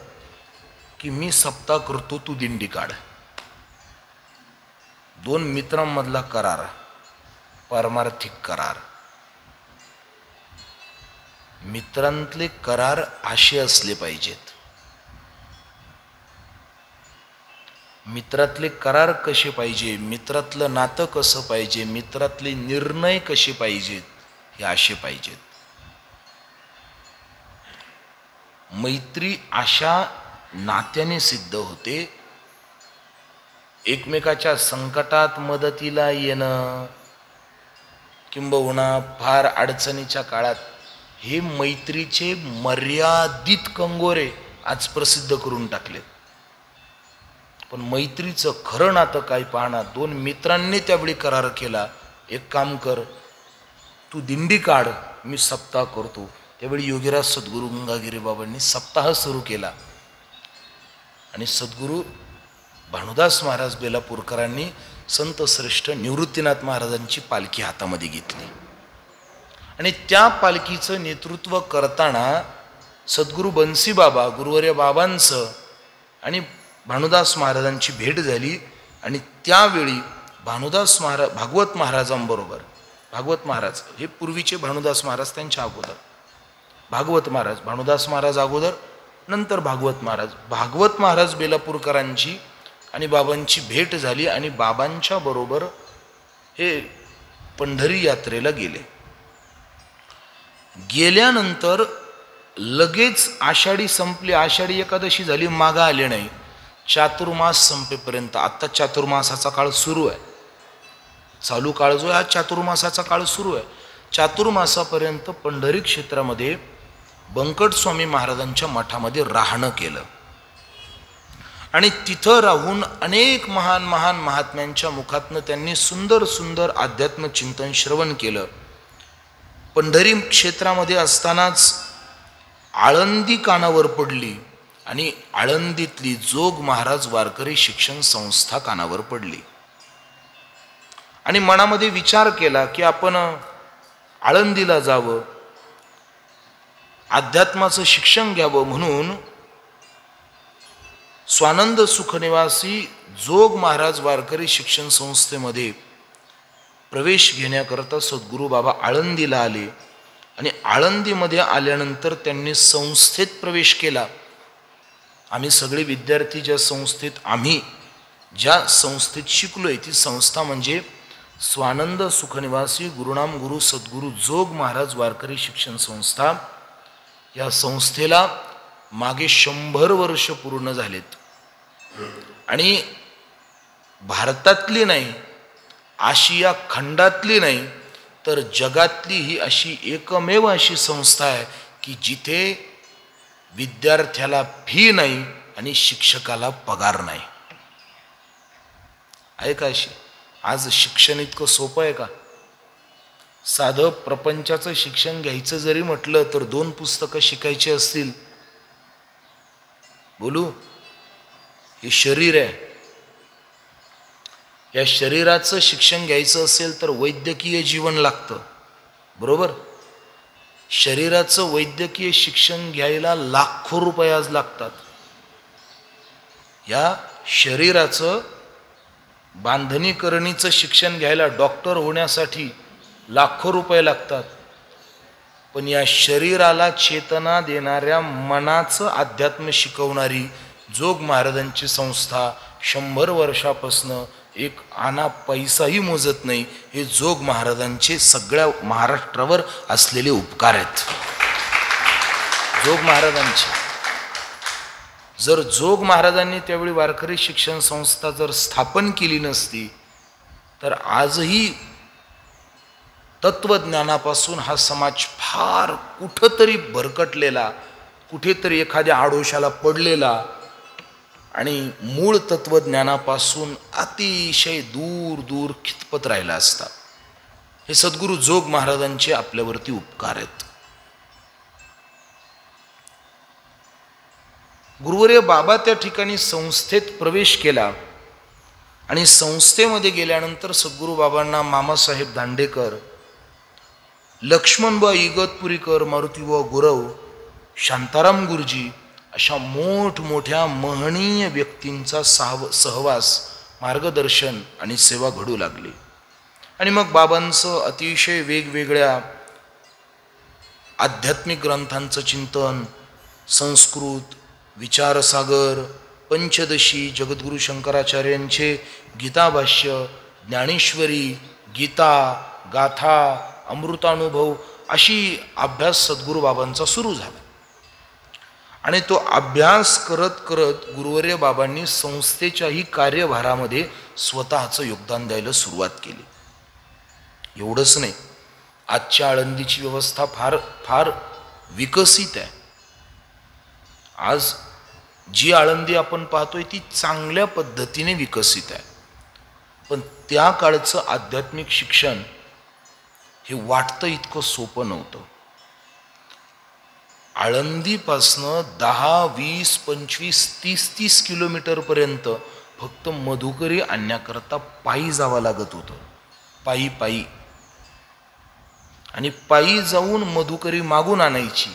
की मी सप्ताह करतो, तू दिंडी काढ. दोन मित्रांमधला करार, पारमार्थिक करार. मित्रांतले करार असे असले पाहिजेत. मित्रातले करार कसे पाहिजे, मित्रातलं नातं कसं पाहिजे, मित्रातले निर्णय कसे पाहिजेत, हे असे पाहिजेत. मैत्री अशा नात्याने सिद्ध होते, एकमेकाच्या संकटात मदतीला येणं, किंबहुना फार अडचणीच्या काळात, हे मैत्रीचे मर्यादित कंगोरे आज प्रसिद्ध करून टाकलेत. पण मैत्रीचं खरं नातं काय पाहणार. दोन मित्रांनी त्यावेळी करार केला, एक काम कर, तू दिंडी काढ, मी सप्ताह करतो. त्यावेळी योगीराज सद्गुरू गंगागिरी बाबांनी सप्ताह सुरू केला आणि सद्गुरू भानुदास महाराज बेलापूरकरांनी संत श्रेष्ठ निवृत्तीनाथ महाराजांची पालखी हातामध्ये घेतली. आणि त्या पालखीचं नेतृत्व करताना सद्गुरू बन्सीबाबा गुरुवर्य बाबांचं आणि भानुदास महाराजांची भेट झाली. आणि त्यावेळी भानुदास महाराज भागवत महाराजांबरोबर, भागवत महाराज हे पूर्वीचे भानुदास महाराज, त्यांच्या अगोदर भागवत महाराज, भानुदास महाराज अगोदर, नंतर भागवत महाराज बेलापूरकरांची आणि बाबांची भेट झाली. आणि बाबांच्या बरोबर हे पंढरी यात्रेला गेले. गेल्यानंतर लगेच आषाढी संपली, आषाढी एकादशी झाली, मागा आले नाही. चातुर्मास संपेपर्यंत, आता चातुर्मासाचा काळ सुरू आहे, चालू काळ जो आहे हा चातुर्मासाचा काळ सुरू आहे. चातुर्मासापर्यंत पंढरी क्षेत्रामध्ये बंकट स्वामी महाराजांच्या मठामध्ये राहणं केलं. आणि तिथं राहून अनेक महान महान महात्म्यांच्या मुखातनं त्यांनी सुंदर सुंदर अध्यात्म चिंतन श्रवण केलं. पंढरी क्षेत्रामध्ये असतानाच आळंदी कानावर पडली आणि आळंदीतली जोग महाराज वारकरी शिक्षण संस्था कानावर पडली आणि मनामध्ये विचार केला की आपण आळंदीला जावं, अध्यात्माचं शिक्षण घ्यावं. म्हणून स्वानंद सुखनिवासी जोग महाराज वारकरी शिक्षण संस्थेमध्ये प्रवेश घेण्याकरता सद्गुरू बाबा आळंदीला आले आणि आळंदीमध्ये आल्यानंतर त्यांनी संस्थेत प्रवेश केला. आम्ही सगळे विद्यार्थी आम्ही ज्या संस्थेत शिकलोय ती संस्था म्हणजे स्वानंद सुखनिवासी गुरुनाम गुरु सद्गुरू जोग महाराज वारकरी शिक्षण संस्था. या संस्थेला मागे 100 वर्ष पूर्ण झालेत आणि भारतातली नाही, आशिया खंडातली नाही, तर जगातली ही अशी एकमेव अशी संस्था आहे की जिथे विद्यार्थ्याला फी नाही आणि शिक्षकाला पगार नाही. आहे का अशी? आज शिक्षण इतकं सोपं आहे का? साधं प्रपंचाचं शिक्षण घ्यायचं जरी म्हटलं तर 2 पुस्तकं शिकायची असतील. बोलू, हे शरीर आहे, या शरीराचं शिक्षण घ्यायचं असेल तर वैद्यकीय जीवन लागतं, बरोबर? शरीराचं वैद्यकीय शिक्षण घ्यायला लाखो रुपये आज लागतात. या शरीराचं बांधणीकरणीचं शिक्षण घ्यायला, डॉक्टर होण्यासाठी लाखो रुपये लागतात. पण या शरीराला चेतना देणाऱ्या मनाचं अध्यात्म शिकवणारी जोग महाराजांची संस्था 100 वर्षापासून एक आना पैसाही मोजत नाही. हे जोग महाराजांचे सगळ्या महाराष्ट्रावर असलेले उपकार आहेत. जोग महाराजांचे. जर जोग महाराजांनी त्यावेळी वारकरी शिक्षण संस्था जर स्थापन केली नसती तर आजही तत्वज्ञानापासून हा समाज फार कुठंतरी भरकटलेला, कुठेतरी एखाद्या आडोशाला पडलेला आणि मूळ तत्वज्ञानापासून अतिशय दूर दूर खितपत राहिला असता. हे सद्गुरू जोग महाराजांचे आपल्यावरती उपकार आहेत. गुरुवर्य बाबा त्या ठिकाणी संस्थेत प्रवेश केला आणि संस्थेमध्ये गेल्यानंतर सद्गुरू बाबांना मामासाहेब दांडेकर, लक्ष्मणबुवा इगतपुरीकर, मारुतीबुवा गुरव, शांताराम गुरुजी अशा मोठमोठ्या महनीय व्यक्तींचा सहवास, मार्गदर्शन आणि सेवा घडू लागली. आणि मग बाबांचं अतिशय वेगवेगळ्या आध्यात्मिक ग्रंथांचं चिंतन, संस्कृत, विचारसागर, पंचदशी, जगद्गुरु शंकराचार्यांचे गीताभाष्य, ज्ञानेश्वरी, गीता, गाथा, अमृतानुभव अशी अभ्यास सद्गुरू बाबांचा सुरू झाला. आणि तो अभ्यास करत करत गुरुवर्य बाबांनी संस्थेच्याही कार्यभारामध्ये स्वतःचं योगदान द्यायला सुरुवात केली. एवढंच नाही, आजच्या आळंदीची व्यवस्था फार फार विकसित आहे. आज जी आळंदी आपण पाहतोय ती चांगल्या पद्धतीने विकसित आहे. पण त्या काळचं आध्यात्मिक शिक्षण हे वाटतं इतकं सोपं नव्हतं. आळंदीपासनं 10, 20, 25, 30 किलोमीटर पर्यंत फक्त मधुकरी आणण्याकरता पायी जावं लागत होतं. पायी पायी. आणि पायी जाऊन मधुकरी मागून आणायची,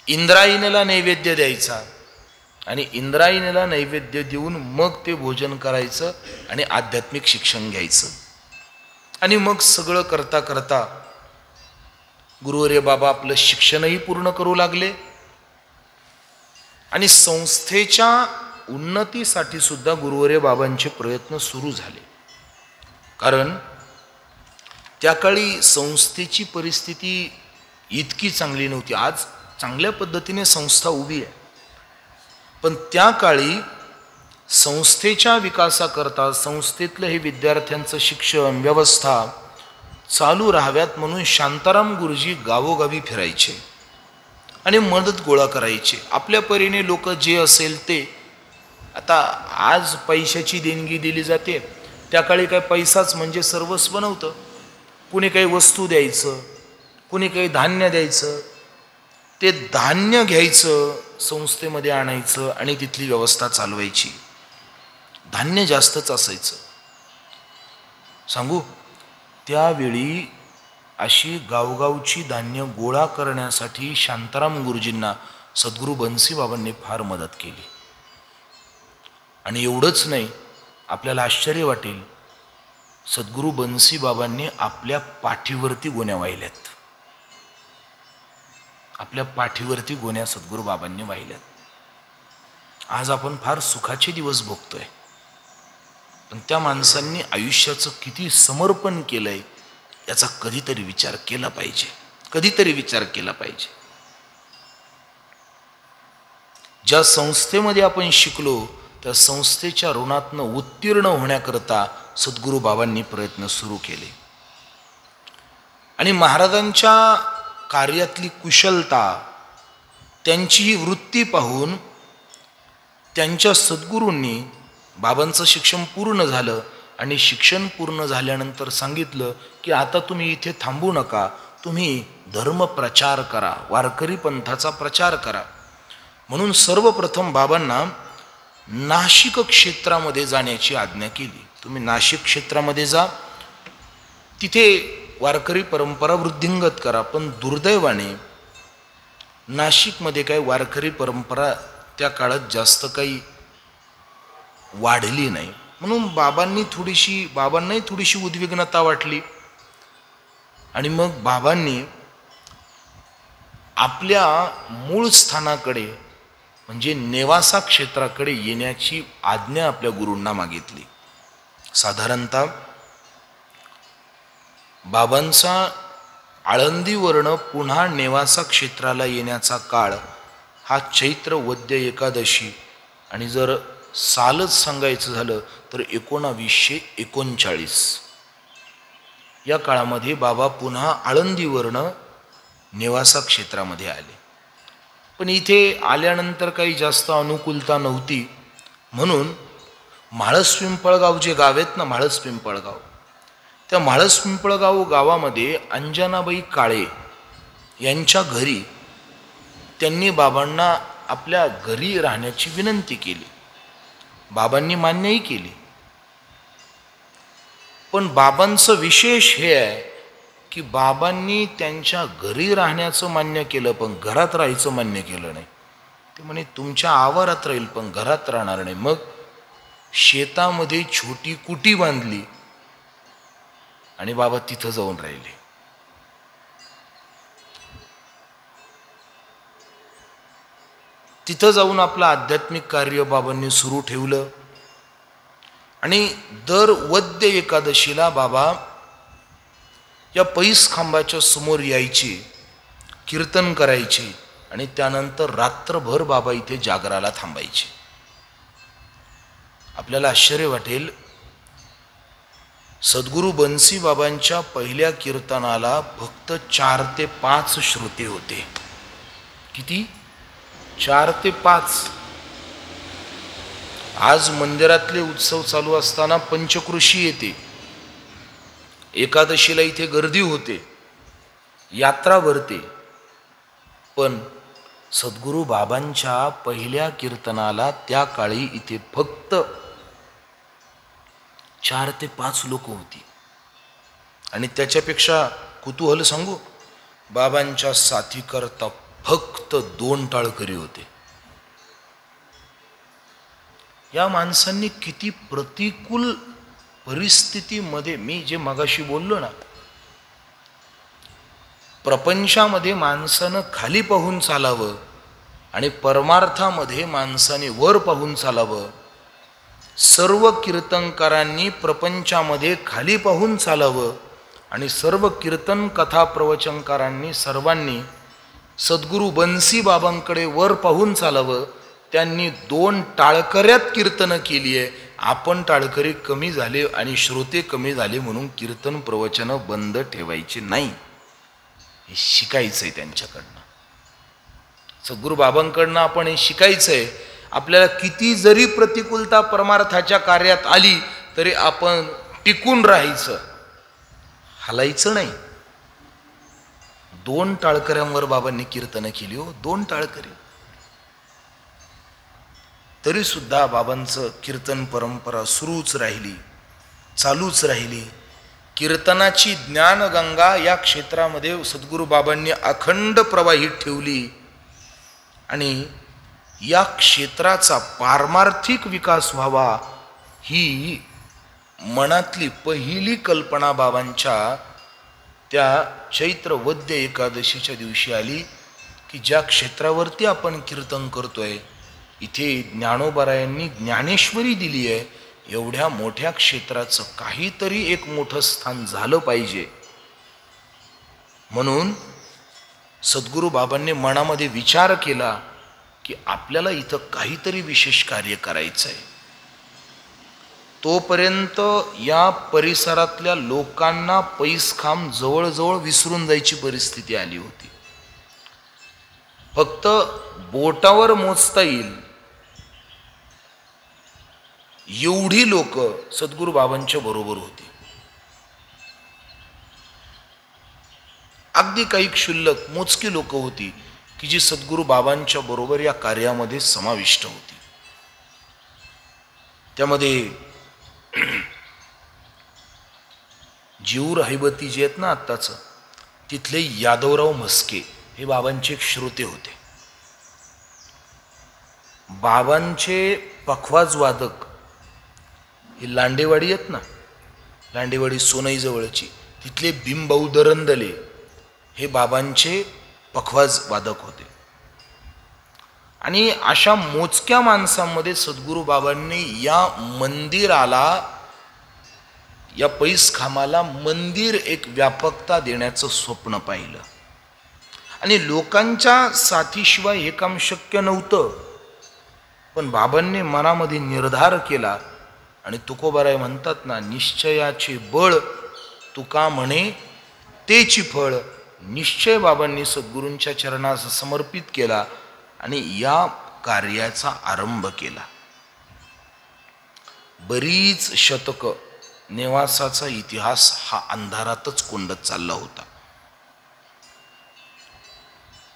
इंद्रायणीला नैवेद्य द्यायचा आणि इंद्रायणीला नैवेद्य देऊन मग ते भोजन करायचं आणि आध्यात्मिक शिक्षण घ्यायचं. आणि मग सगळं करता करता गुरुवर्य बाबा आपलं शिक्षणही पूर्ण करू लागले आणि संस्थेच्या उन्नतीसाठी सुद्धा गुरुवर्य बाबांचे प्रयत्न सुरू झाले. कारण त्या काळी संस्थेची परिस्थिती इतकी चांगली नव्हती. आज चांगल्या पद्धतीने संस्था उभी आहे, पण त्या काळी संस्थेच्या विकासाकरता, संस्थेतलं हे विद्यार्थ्यांचं शिक्षण व्यवस्था चालू राहाव्यात म्हणून शांताराम गुरुजी गावोगावी फिरायचे आणि मदत गोळा करायचे. आपल्या परीने लोक जे असेल ते. आता आज पैशाची देणगी दिली जाते, त्या काळी काय पैसाच म्हणजे सर्वस्व नव्हतं. कुणी काही वस्तू द्यायचं, कुणी काही धान्य द्यायचं. ते धान्य घ्यायचं, संस्थेमध्ये आणायचं आणि तिथली व्यवस्था चालवायची. धान्य जास्तच असायचं. सांगू, त्यावेळी अशी गावगावची धान्य गोळा करण्यासाठी शांताराम गुरुजींना सद्गुरू बन्सी बाबांनी फार मदत केली. आणि एवढंच नाही, आपल्याला आश्चर्य वाटेल, सद्गुरू बन्सी बाबांनी आपल्या पाठीवरती गोण्या वाहिल्यात. आपल्या पाठीवरती गोण्या सद्गुरू बाबांनी वाहिल्यात. आज आपण फार सुखाचे दिवस भोगतोय, पण त्या माणसांनी आयुष्याचं किती समर्पण केलंय याचा कधीतरी विचार केला पाहिजे. कधीतरी विचार केला पाहिजे. ज्या संस्थेमध्ये आपण शिकलो त्या संस्थेच्या ऋणातनं उत्तीर्ण होण्याकरता सद्गुरू बाबांनी प्रयत्न सुरू केले. आणि महाराजांच्या कार्यातली कुशलता, त्यांची ही वृत्ती पाहून त्यांच्या सद्गुरूंनी बाबांचं शिक्षण पूर्ण झालं आणि शिक्षण पूर्ण झाल्यानंतर सांगितलं की आता तुम्ही इथे थांबू नका, तुम्ही धर्म प्रचार करा, वारकरी पंथाचा प्रचार करा. म्हणून सर्वप्रथम बाबांना नाशिक क्षेत्रामध्ये जाण्याची आज्ञा केली. तुम्ही नाशिक क्षेत्रामध्ये जा, तिथे वारकरी परंपरा वृद्धिंगत करा. पण दुर्दैवाने नाशिकमध्ये काही वारकरी परंपरा त्या काळात जास्त काही वाढली नाही. म्हणून बाबांनाही थोडीशी उद्विग्नता वाटली. आणि मग बाबांनी आपल्या मूळ स्थानाकडे म्हणजे नेवासा क्षेत्राकडे येण्याची आज्ञा आपल्या गुरूंना मागितली. साधारणतः बाबांचा आळंदीवरनं पुन्हा नेवासा क्षेत्राला येण्याचा काळ हा चैत्र वद्य एकादशी आणि जर सालच सांगायचं झालं तर 1939 या काळामध्ये बाबा पुन्हा आळंदीवरनं नेवासा क्षेत्रामध्ये आले. पण इथे आल्यानंतर काही जास्त अनुकूलता नव्हती. म्हणून म्हाळस-पिंपळगाव जे गाव आहेत ना, म्हाळस-पिंपळगाव, त्या म्हाळस-पिंपळगाव गावामध्ये अंजनाबाई काळे यांच्या घरी त्यांनी बाबांना आपल्या घरी राहण्याची विनंती केली. बाबांनी मान्यही केली. पण बाबांचं विशेष हे आहे की बाबांनी त्यांच्या घरी राहण्याचं मान्य केलं, पण घरात राहायचं मान्य केलं नाही. ते म्हणे तुमच्या आवारात राहील पण घरात राहणार नाही. मग शेतामध्ये छोटी कुटी बांधली आणि बाबा तिथं जाऊन राहिले. तिथं जाऊन आपलं आध्यात्मिक कार्य बाबांनी सुरू ठेवलं. आणि दर वद्य एकादशीला बाबा या पैस खांबाच्या समोर यायचे, कीर्तन करायचे आणि त्यानंतर रात्रभर बाबा इथे जागराला थांबायचे. आपल्याला आश्चर्य वाटेल, सद्गुरू बन्सी बाबांच्या पहिल्या कीर्तनाला फक्त 4 ते 5 श्रोते होते. किती? 4 ते 5. आज मंदिरातले उत्सव चालू असताना पंचक्रोशी येते, एकादशीला इथे गर्दी होते, यात्रा भरते. पण सद्गुरू बाबांच्या पहिल्या कीर्तनाला त्या काळी इथे फक्त 4 ते 5 लोक होती. आणि त्याच्यापेक्षा कुतूहल सांगू, बाबांच्या साथी करता फक्त 2 टाळकरी होते. या माणसांनी किती प्रतिकूल परिस्थितीमध्ये, मी जे मगाशी बोललो ना, प्रपंचामध्ये माणसानं खाली पाहून चालावं आणि परमार्थामध्ये माणसाने वर पाहून चालावं. सर्व कीर्तनकारांनी प्रपंचामध्ये खाली पाहून चालावं आणि सर्व कीर्तन कथा प्रवचनकारांनी सर्वांनी सद्गुरू बन्सी बाबांकडे वर पाहून चालावं. त्यांनी 2 टाळकऱ्यात कीर्तन केली आहे. आपण टाळकरी कमी झाले आणि श्रोते कमी झाले म्हणून कीर्तन प्रवचन बंद ठेवायचे नाही. हे शिकायचंय त्यांच्याकडनं, सद्गुरू बाबांकडनं आपण हे शिकायचंय. आपल्याला किती जरी प्रतिकूलता परमार्थाच्या कार्यात आली तरी आपण टिकून राहायचं, हलायचं नाही. 2 टाळकऱ्यांवर बाबांनी कीर्तन केली हो, 2 टाळकरी. तरी सुद्धा बाबांचं कीर्तन परंपरा सुरूच राहिली, चालूच राहिली. कीर्तनाची ज्ञानगंगा या क्षेत्रामध्ये सद्गुरू बाबांनी अखंड प्रवाहित ठेवली आणि या क्षेत्राचा पारमार्थिक विकास व्हावा ही मनातली पहिली कल्पना बाबांच्या त्या चैत्र वद्य एकादशीच्या दिवशी आली की ज्या क्षेत्रावरती आपण कीर्तन करतोय इथे ज्ञानोबारायांनी ज्ञानेश्वरी दिली आहे, एवढ्या मोठ्या क्षेत्राचं काहीतरी एक मोठं स्थान झालं पाहिजे. म्हणून सद्गुरू बाबांनी मनामध्ये विचार केला की आपल्याला इथं काहीतरी विशेष कार्य करायचं आहे. तोपर्यंत या परिसरातल्या लोकांना पैसखाम जवळजवळ विसरून जायची परिस्थिती आली होती. फक्त बोटावर मोजता येईल एवढी लोक सद्गुरू बाबांच्या बरोबर होती. अगदी काही क्षुल्लक मोजकी लोक होती की जी सद्गुरू बाबांच्या बरोबर या कार्यामध्ये समाविष्ट होती. त्यामध्ये जीवर हैबती जे आहेत ना आत्ताच, तिथले यादवराव म्हस्के हे बाबांचे एक श्रोते होते. बाबांचे पखवाज वादक हे लांडेवाडी आहेत ना, लांडेवाडी सोनई जवळची, तिथले भीमभाऊ दरंदले हे बाबांचे पखवाज वादक होते. आणि अशा मोजक्या माणसांमध्ये सद्गुरू बाबांनी या मंदिराला, या पैसखामाला मंदिर एक व्यापकता देण्याचं स्वप्न पाहिलं. आणि लोकांच्या साथीशिवाय हे काम शक्य नव्हतं. पण बाबांनी मनामध्ये निर्धार केला आणि तुकोबाराय म्हणतात ना, निश्चयाचे बळ तुका म्हणे तेची फळ. निश्चय बाबांनी सद्गुरूंच्या चरणास समर्पित केला आणि या कार्याचा आरंभ केला. बरीच शतक नेवासाचा इतिहास हा अंधारातच कोंडत चालला होता.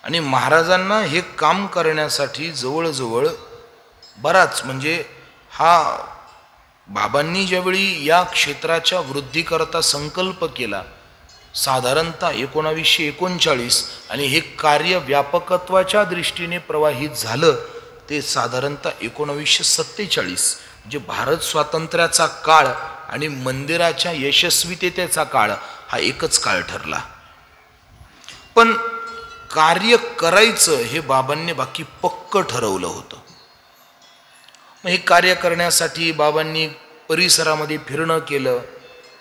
आणि महाराजांना हे काम करण्यासाठी जवळजवळ बराच, म्हणजे हा बाबांनी ज्यावेळी या क्षेत्राच्या वृद्धीकरता संकल्प केला साधारणतः 1939 आणि हे कार्य व्यापकत्वाच्या दृष्टीने प्रवाहित झालं ते साधारणतः 1947, म्हणजे भारत स्वातंत्र्याचा काळ आणि मंदिराच्या यशस्वीतेचा काळ हा एकच काळ ठरला. पण कार्य करायचं हे बाबांनी बाकी पक्क ठरवलं होतं. मग हे कार्य करण्यासाठी बाबांनी परिसरामध्ये फिरणं केलं,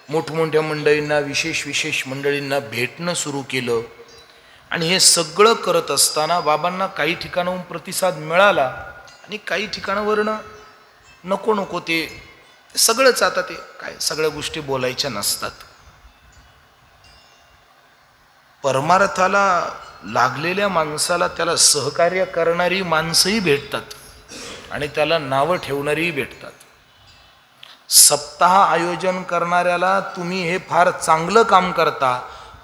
मोठमोठ्या मंडळींना, विशेष मंडळींना भेटणं सुरू केलं. आणि हे सगळं करत असताना बाबांना काही ठिकाणाहून प्रतिसाद मिळाला आणि काही ठिकाणावरनं नको ते सगळंच. आता ते काय सगळ्या गोष्टी बोलायच्या नसतात. परमार्थाला लागलेल्या माणसाला त्याला सहकार्य करणारी माणसंही भेटतात आणि त्याला नावं ठेवणारीही भेटतात. सप्ताह आयोजन करणाऱ्याला तुम्ही हे फार चांगलं काम करता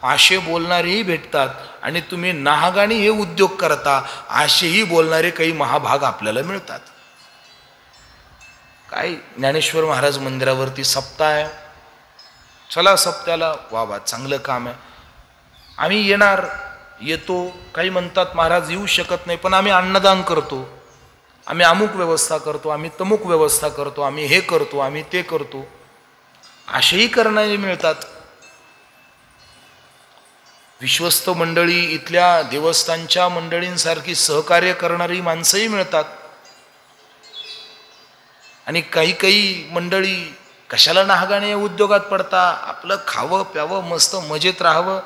असे बोलणारेही भेटतात आणि तुम्ही नाहगाणी हे उद्योग करता असेही बोलणारे काही महाभाग आपल्याला मिळतात. काय ज्ञानेश्वर महाराज मंदिरावरती सप्ताह आहे, चला सप्त्याला, वा चांगलं काम आहे, आम्ही येतो. काही म्हणतात महाराज येऊ शकत नाही पण आम्ही अन्नदान करतो, आम्ही अमुक व्यवस्था करतो, आम्ही तमुक व्यवस्था करतो, आम्ही हे करतो, आम्ही ते करतो, असेही करणारे मिळतात. विश्वस्त मंडळी, इथल्या देवस्थानच्या मंडळींसारखी सहकार्य करणारी माणसंही मिळतात. आणि काही मंडळी कशाला नाहगाणे उद्योगात पडता, आपलं खावं प्यावं मस्त मजेत राहावं,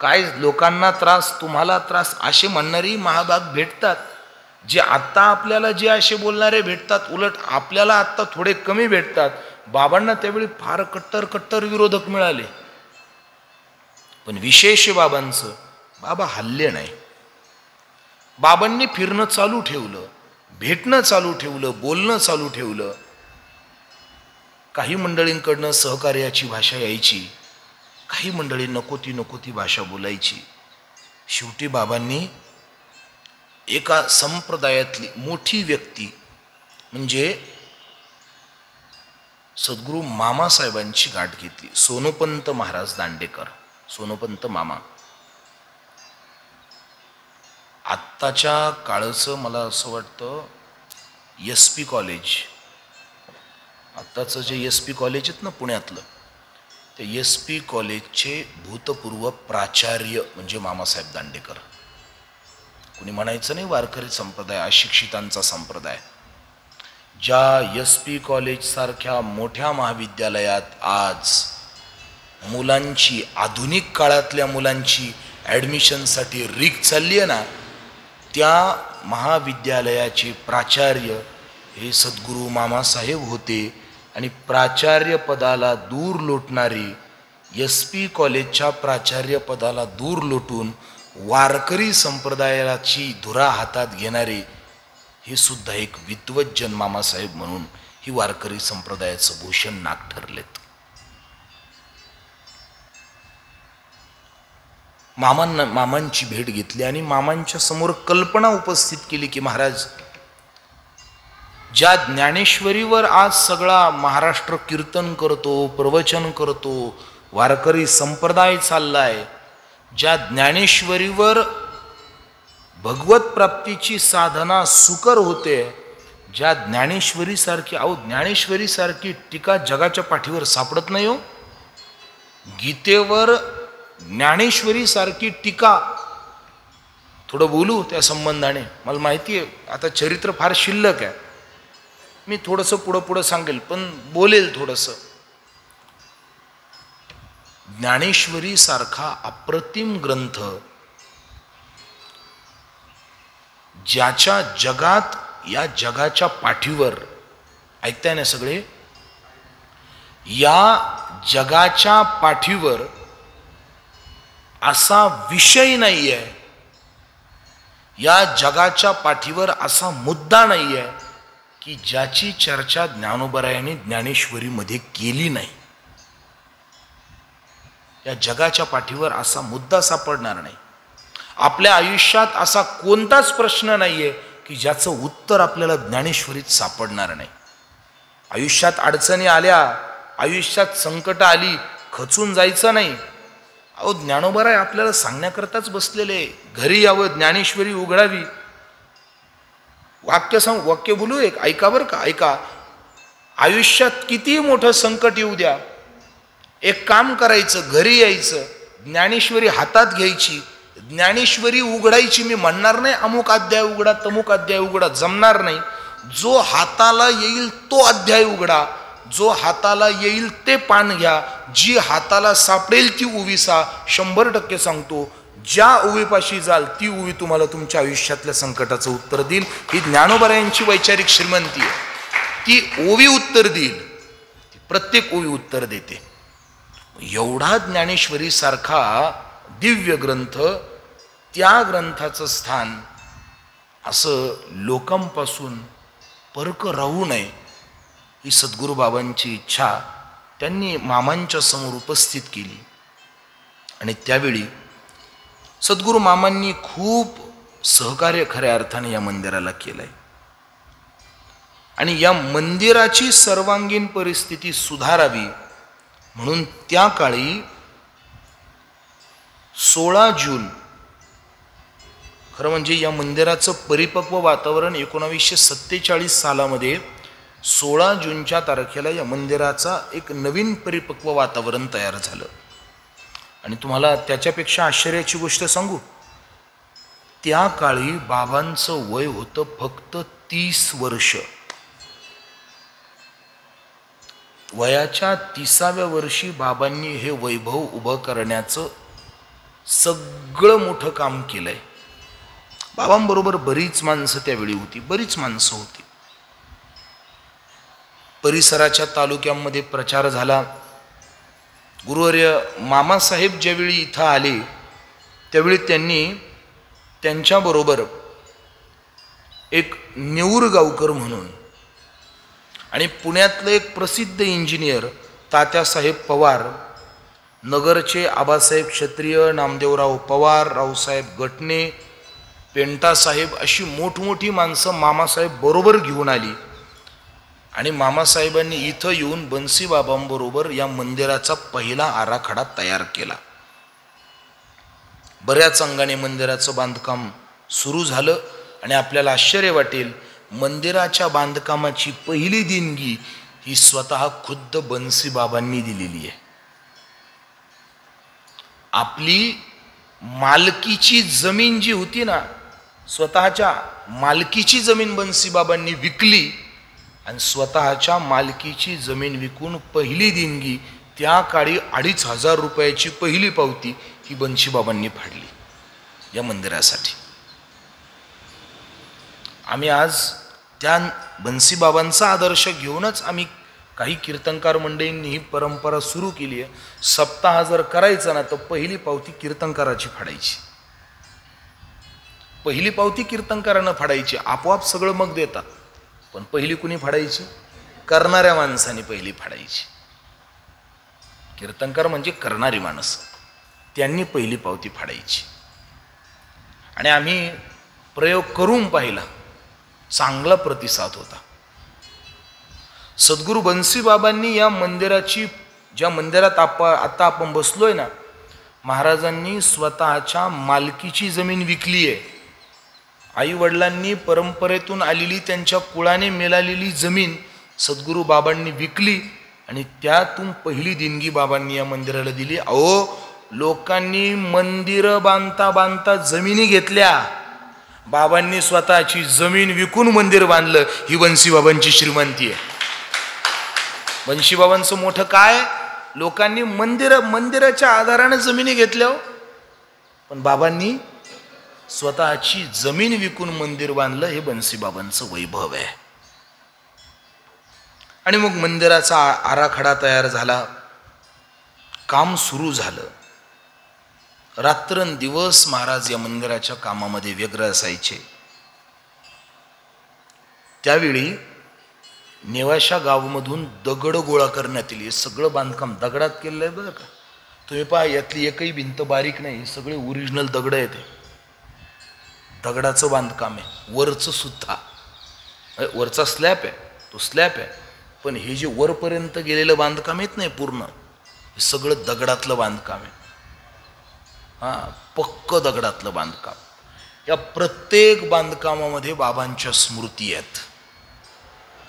काय लोकांना त्रास, तुम्हाला त्रास, असे म्हणणारी महाभाग भेटतात. जे आत्ता आपल्याला जे असे बोलणारे भेटतात, उलट आपल्याला आत्ता थोडे कमी भेटतात. बाबांना त्यावेळी फार कट्टर विरोधक मिळाले. पण विशेष बाबांचं, बाबा हल्ले नाही. बाबांनी फिरणं चालू ठेवलं, भेटणं चालू ठेवलं, बोलणं चालू ठेवलं. काही मंडळींकडनं सहकार्याची भाषा यायची, काही मंडळी नको ती भाषा बोलायची. शेवटी बाबांनी एका संप्रदायातली मोठी व्यक्ती म्हणजे सद्गुरू मामासाहेबांची गाठ घेतली. सोनोपंत महाराज दांडेकर, सोनोपंत मामा. आत्ताच्या काळचं मला असं वाटतं SP कॉलेज, आत्ताचं जे SP कॉलेज आहेत ना पुण्यातलं, ते SP कॉलेजचे भूतपूर्व प्राचार्य म्हणजे मामासाहेब दांडेकर. कुणी म्हणायचं नाही वारकरी संप्रदाय अशिक्षितांचा संप्रदाय. ज्या SP कॉलेज सारख्या मोठ्या महाविद्यालयात आज मुलांची, आधुनिक काळातल्या मुलांची ॲडमिशनसाठी रीक चालली आहे ना, त्या महाविद्यालयाचे प्राचार्य हे सद्गुरू मामासाहेब होते. आणि प्राचार्य पदाला दूर लोटणारी, SP कॉलेजच्या प्राचार्य पदाला दूर लोटून वारकरी संप्रदायाची धुरा हातात घेणारे हे सुद्धा एक विद्वज्जन मामासाहेब म्हणून ही वारकरी संप्रदायाचं भूषण नाक ठरलेत. मामांची भेट घेतली आणि मामांच्या समोर कल्पना उपस्थित केली की महाराज, ज्या ज्ञानेश्वरीवर आज सगळा महाराष्ट्र कीर्तन करतो, प्रवचन करतो, वारकरी संप्रदाय चाललाय, ज्या ज्ञानेश्वरीवर भगवत प्राप्तीची साधना सुकर होते, ज्या ज्ञानेश्वरीसारखी, ज्ञानेश्वरीसारखी टीका जगाच्या पाठीवर सापडत नाही हो. गीतेवर ज्ञानेश्वरीसारखी टीका, थोडं बोलू त्या संबंधाने. मला माहिती आहे आता चरित्र फार शिल्लक आहे, मी थोडंसं पुढं सांगेल, पण बोलेल थोडंसं. ज्ञानेश्वरी सारखा अप्रतिम ग्रंथ ज्याच्या जगात, या जगाच्या पाठीवर, ऐकताय ना सगळे, या जगाच्या पाठीवर असा विषय नाही आहे, या जगाच्या पाठीवर असा मुद्दा नाही आहे की ज्याची चर्चा ज्ञानोबरायाने ज्ञानेश्वरीमध्ये केली नाही. या जगाच्या पाठीवर असा मुद्दा सापडणार नाही. आपल्या आयुष्यात असा कोणताच प्रश्न नाहीये की ज्याचं उत्तर आपल्याला ज्ञानेश्वरीत सापडणार नाही. आयुष्यात अडचणी आल्या, आयुष्यात संकट आली, खचून जायचं नाही. ज्ञानोबराय आपल्याला सांगण्याकरताच बसलेले, घरी यावं, ज्ञानेश्वरी उघडावी. वाक्य बोलू, एक ऐका बरं का, ऐका. आयुष्यात किती मोठं संकट येऊ द्या, एक काम करायचं, घरी यायचं, ज्ञानेश्वरी हातात घ्यायची, ज्ञानेश्वरी उघडायची. मी म्हणणार नाही अमुक अध्याय उघडा, तमुक अध्याय उघडा, जमणार नाही. जो हाताला येईल तो अध्याय उघडा, जो हाताला येईल ते पान घ्या, जी हाताला सापडेल ती उवीसा. 100% सांगतो, ज्या उवीपाशी जाल ती उवी तुम्हाला तुमच्या आयुष्यातल्या संकटाचं उत्तर देईल. ही ज्ञानोबरायांची वैचारिक श्रीमंती आहे. ती ओवी उत्तर देईल, ती प्रत्येक ओवी उत्तर देते. एवढा ज्ञानेश्वरी सारखा दिव्य ग्रंथ, त्या ग्रंथाचं स्थान असं लोकांपासून परक राहू नये ही सद्गुरू बाबांची इच्छा त्यांनी मामांच्या समोर उपस्थित केली. आणि त्यावेळी सद्गुरू मामांनी खूप सहकार्य खऱ्या अर्थाने या मंदिराला केलंय. आणि या मंदिराची सर्वांगीण परिस्थिती सुधारावी म्हणून त्या काळी 16 जून, खरं म्हणजे या मंदिराचं परिपक्व वातावरण 1947 सालामध्ये 16 जूनच्या तारखेला या मंदिराचा एक नवीन परिपक्व वातावरण तयार झालं. आणि तुम्हाला त्याच्यापेक्षा आश्चर्याची गोष्ट सांगू, त्या काळी बाबांचं वय होतं फक्त 30 वर्ष. वयाच्या 30व्या वर्षी बाबांनी हे वैभव उभं करण्याचं सगळं मोठं काम केलंय. बाबांबरोबर बरीच माणसं त्यावेळी होती, बरीच माणसं होती. परिसराच्या तालुक्यांमध्ये प्रचार झाला. गुरुवर्य मामासाहेब ज्यावेळी इथं आले त्यावेळी त्यांनी त्यांच्याबरोबर एक नेऊरगावकर म्हणून आणि पुण्यातले एक प्रसिद्ध इंजिनियर तात्यासाहेब पवार, नगरचे आबासाहेब क्षत्रिय, नामदेवराव पवार, रावसाहेब गटणे, पेंटासाहेब, अशी मोठमोठी माणसं मामासाहेब बरोबर घेऊन आली. आणि मामासाहेबांनी इथं येऊन बन्सीबाबांबरोबर या मंदिराचा पहिला आराखडा तयार केला. बऱ्याच अंगाने मंदिराचं बांधकाम सुरू झालं आणि आपल्याला आश्चर्य वाटेल, मंदिराच्या बांधकामाची पहिली देणगी ही स्वतः खुद्द बन्सीबाबांनी दिलेली आहे. आपली मालकीची जमीन जी होती ना, स्वतःच्या मालकीची जमीन बन्सीबाबांनी विकली आणि स्वतःच्या मालकीची जमीन विकून पहिली देणगी, त्या काळी 2500 रुपयाची पहिली पावती ही बन्सीबाबांनी फाडली या मंदिरासाठी. आम्ही आज त्या बन्सीबाबांचा आदर्श घेऊनच आम्ही काही कीर्तनकार मंडळींनी ही परंपरा सुरू केली आहे. सप्ताह जर करायचा ना तर पहिली पावती कीर्तनकाराची फाडायची. पहिली पावती कीर्तनकारानं फाडायची. आपोआप सगळं मग देतात, पण पहिली कुणी फाडायची? करणाऱ्या माणसाने पहिली फाडायची. कीर्तनकार म्हणजे करणारी माणसं, त्यांनी पहिली पावती फाडायची. आणि आम्ही प्रयोग करून पाहिला, चांगला प्रतिसाद होता. सद्गुरू बन्सीबाबांनी या मंदिराची, ज्या मंदिरात आता आपण बसलोय ना, महाराजांनी स्वतःच्या मालकीची जमीन विकली आहे. आई वडिलांनी परंपरेतून आलेली, त्यांच्या कुळाने मिळालेली जमीन सद्गुरू बाबांनी विकली आणि त्यातून पहिली देणगी बाबांनी या मंदिराला दिली. अहो, लोकांनी मंदिर बांधता बांधता जमिनी घेतल्या, बाबांनी स्वतःची जमीन विकून मंदिर बांधलं. ही बन्सीबाबांची श्रीमंती आहे. बन्सीबाबांचं मोठं काय, लोकांनी मंदिराच्या आधाराने जमिनी घेतल्या, पण बाबांनी स्वतःची जमीन विकून मंदिर बांधलं. हे बन्सीबाबांचं वैभव आहे. आणि मग मंदिराचा आराखडा तयार झाला, काम सुरू झालं. रात्रंदिवस महाराज या मंदिराच्या कामामध्ये व्यग्र असायचे. त्यावेळी नेवाशा गावामधून दगड गोळा करण्यात येईल. सगळं बांधकाम दगडात केलेलं आहे बरं का. तुम्ही पहा, यातली एकही भिंत बारीक नाही, सगळे ओरिजिनल दगड आहेत. दगडाचं बांधकाम आहे. वरचं सुद्धा, वरचा स्लॅब आहे, तो स्लॅब आहे, पण हे जे वरपर्यंत गेलेलं बांधकाम येत नाही पूर्ण, हे सगळं दगडातलं बांधकाम आहे. पक्क दगडातलं बांधकाम. या प्रत्येक बांधकामामध्ये बाबांच्या स्मृती आहेत.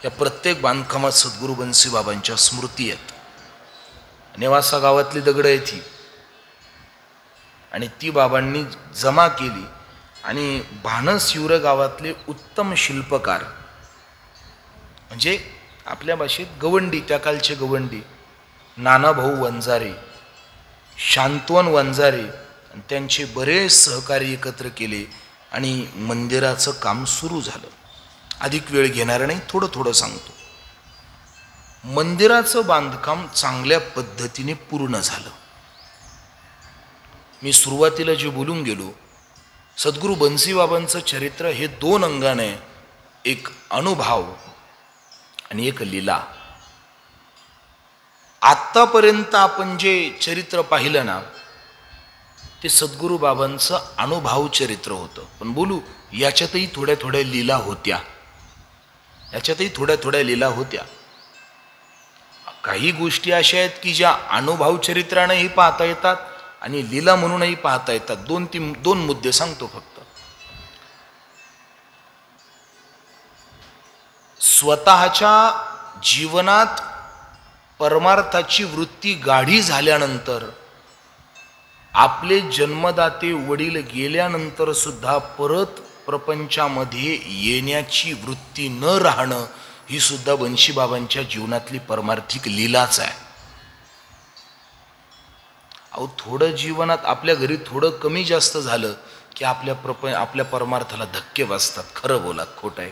या प्रत्येक बांधकामात सद्गुरू बन्सीबाबांच्या स्मृती आहेत. नेवासा गावातली दगड आहे ती, आणि ती बाबांनी जमा केली. आणि भानसिवरे गावातले उत्तम शिल्पकार, म्हणजे आपल्या भाषेत गवंडी, त्या कालचे गवंडी, नानाभाऊ वंजारे, शांतवन वंजारे, त्यांचे बरेच सहकारी एकत्र केले आणि मंदिराचं काम सुरू झालं. अधिक वेळ घेणार नाही, थोडं थोडं सांगतो. मंदिराचं बांधकाम चांगल्या पद्धतीने पूर्ण झालं. मी सुरुवातीला जे बोलून गेलो, सद्गुरू बन्सीबाबांचं चरित्र हे 2 अंगाने, एक अनुभव आणि एक लीला. आतापर्यंत आपण जे चरित्र पाहिलं ना, ते सद्गुरू बाबांचं अनुभव चरित्र होतं. पण बोलू, याच्यातही थोड्या थोड्या लीला होत्या. काही गोष्टी अशा आहेत की ज्या अनुभव चरित्रानेही पाहता येतात आणि लीला म्हणूनही पाहता येतात. 2 मुद्दे सांगतो फक्त. स्वतःच्या जीवनात परमार्थाची वृत्ती गाढी झाल्यानंतर, आपले जन्मदाते वडील गेल्यानंतर सुद्धा परत प्रपंचामध्ये येण्याची वृत्ती न राहणं, ही सुद्धा बन्सीबाबांच्या जीवनातली परमार्थिक लीलाच आहे. अहो, थोडं जीवनात आपल्या घरी थोडं कमी जास्त झालं की आपल्या परमार्थाला धक्के बसतात. खरं बोला, खोटं आहे?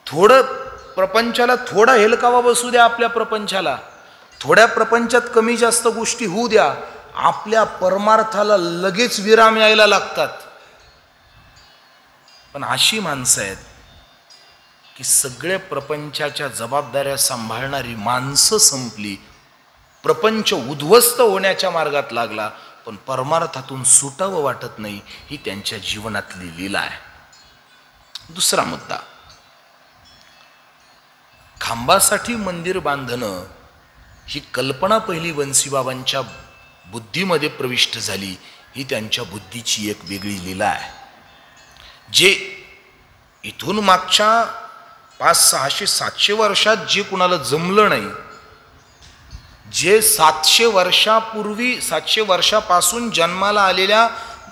थोडं प्रपंचाला थोडा हेलकावा बसू द्या, आपल्या प्रपंचाला थोड्या प्रपंचात कमी जास्त गोष्टी होऊ द्या, आपल्या परमार्थाला लगेच विराम यायला लागतात. पण अशी माणसं आहेत की सगळ्या प्रपंचाच्या जबाबदाऱ्या सांभाळणारी माणसं संपली, प्रपंच उद्ध्वस्त होण्याच्या मार्गात लागला, पण परमार्थातून सुटावं वाटत नाही. ही त्यांच्या जीवनातली लीला आहे. दुसरा मुद्दा, खांबासाठी मंदिर बांधणं ही कल्पना पहिली बन्सीबाबांच्या बुद्धीमध्ये प्रविष्ट झाली. ही त्यांच्या बुद्धीची एक वेगळी लीला आहे. जे इथून मागच्या 500-600-700 वर्षात जे कुणाला जमलं नाही, जे 700 वर्षापूर्वी 700 वर्षापासून जन्माला आलेल्या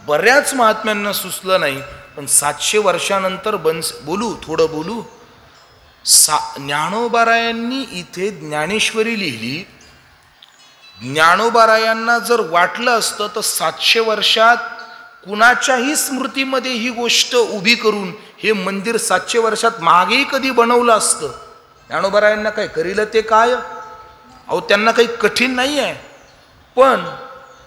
बऱ्याच महात्म्यांना सुचलं नाही, पण 700 वर्षानंतर थोडं बोलू. ज्ञानोबारायांनी इथे ज्ञानेश्वरी लिहिली. ज्ञानोबारायांना जर वाटलं असतं तर 700 वर्षात कुणाच्याही स्मृतीमध्ये ही गोष्ट उभी करून हे मंदिर 700 वर्षात मागेही कधी बनवलं असतं. ज्ञानोबारायांना काय करील ते काय, अहो त्यांना काही कठीण नाही आहे. पण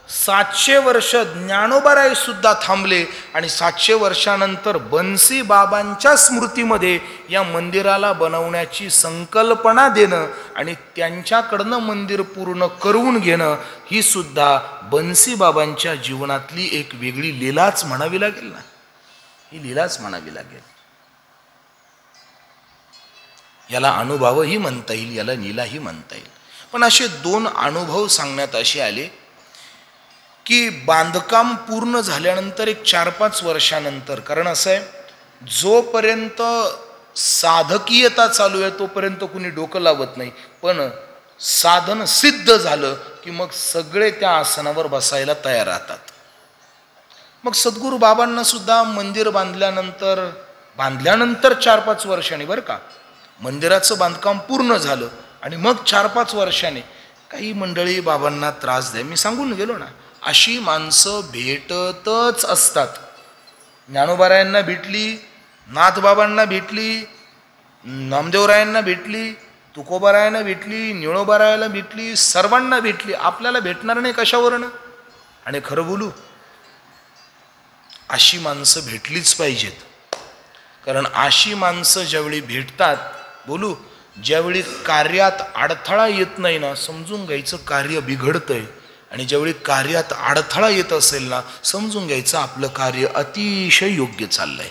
700 वर्ष ज्ञानोबाराय सुद्धा थांबले आणि 700 वर्षानंतर बन्सी बाबांच्या स्मृतीमध्ये या मंदिराला बनवण्याची संकल्पना देणं आणि त्यांच्याकडनं मंदिर पूर्ण करून घेणं ही सुद्धा बन्सी बाबांच्या जीवनातली एक वेगळी लीलाच म्हणावी लागेल ना. ही लीलाच म्हणावी लागेल. याला अनुभवही म्हणता येईल, याला लीलाही म्हणता येईल. पण असे 2 अनुभव सांगण्यात असे आले की बांधकाम पूर्ण झाल्यानंतर एक 4-5 वर्षानंतर, कारण असं आहे जोपर्यंत साधकीयता चालू आहे तोपर्यंत कुणी डोकं लावत नाही, पण साधन सिद्ध झालं की मग सगळे त्या आसनावर बसायला तयार राहतात. मग सद्गुरू बाबांना सुद्धा मंदिर बांधल्यानंतर 4-5 वर्षांनी, बरं का, मंदिराचं बांधकाम पूर्ण झालं आणि मग 4-5 वर्षांनी काही मंडळी बाबांना त्रास द्या. मी सांगून गेलो ना, अशी माणसं भेटतच असतात. ज्ञानोबारायांना भेटली, नाथबाबांना भेटली, नामदेवरायांना भेटली, तुकोबारायांना भेटली, निळोबारायाला भेटली, सर्वांना भेटली. आपल्याला भेटणार नाही कशावरनं? आणि खरं बोलू, अशी माणसं भेटलीच पाहिजेत. कारण अशी माणसं ज्यावेळी भेटतात, बोलू, ज्यावेळी कार्यात अडथळा येत नाही ना, समजून घ्यायचं कार्य बिघडतंय. आणि ज्यावेळी कार्यात अडथळा येत असेल ना, समजून घ्यायचं आपलं कार्य अतिशय योग्य चाललंय.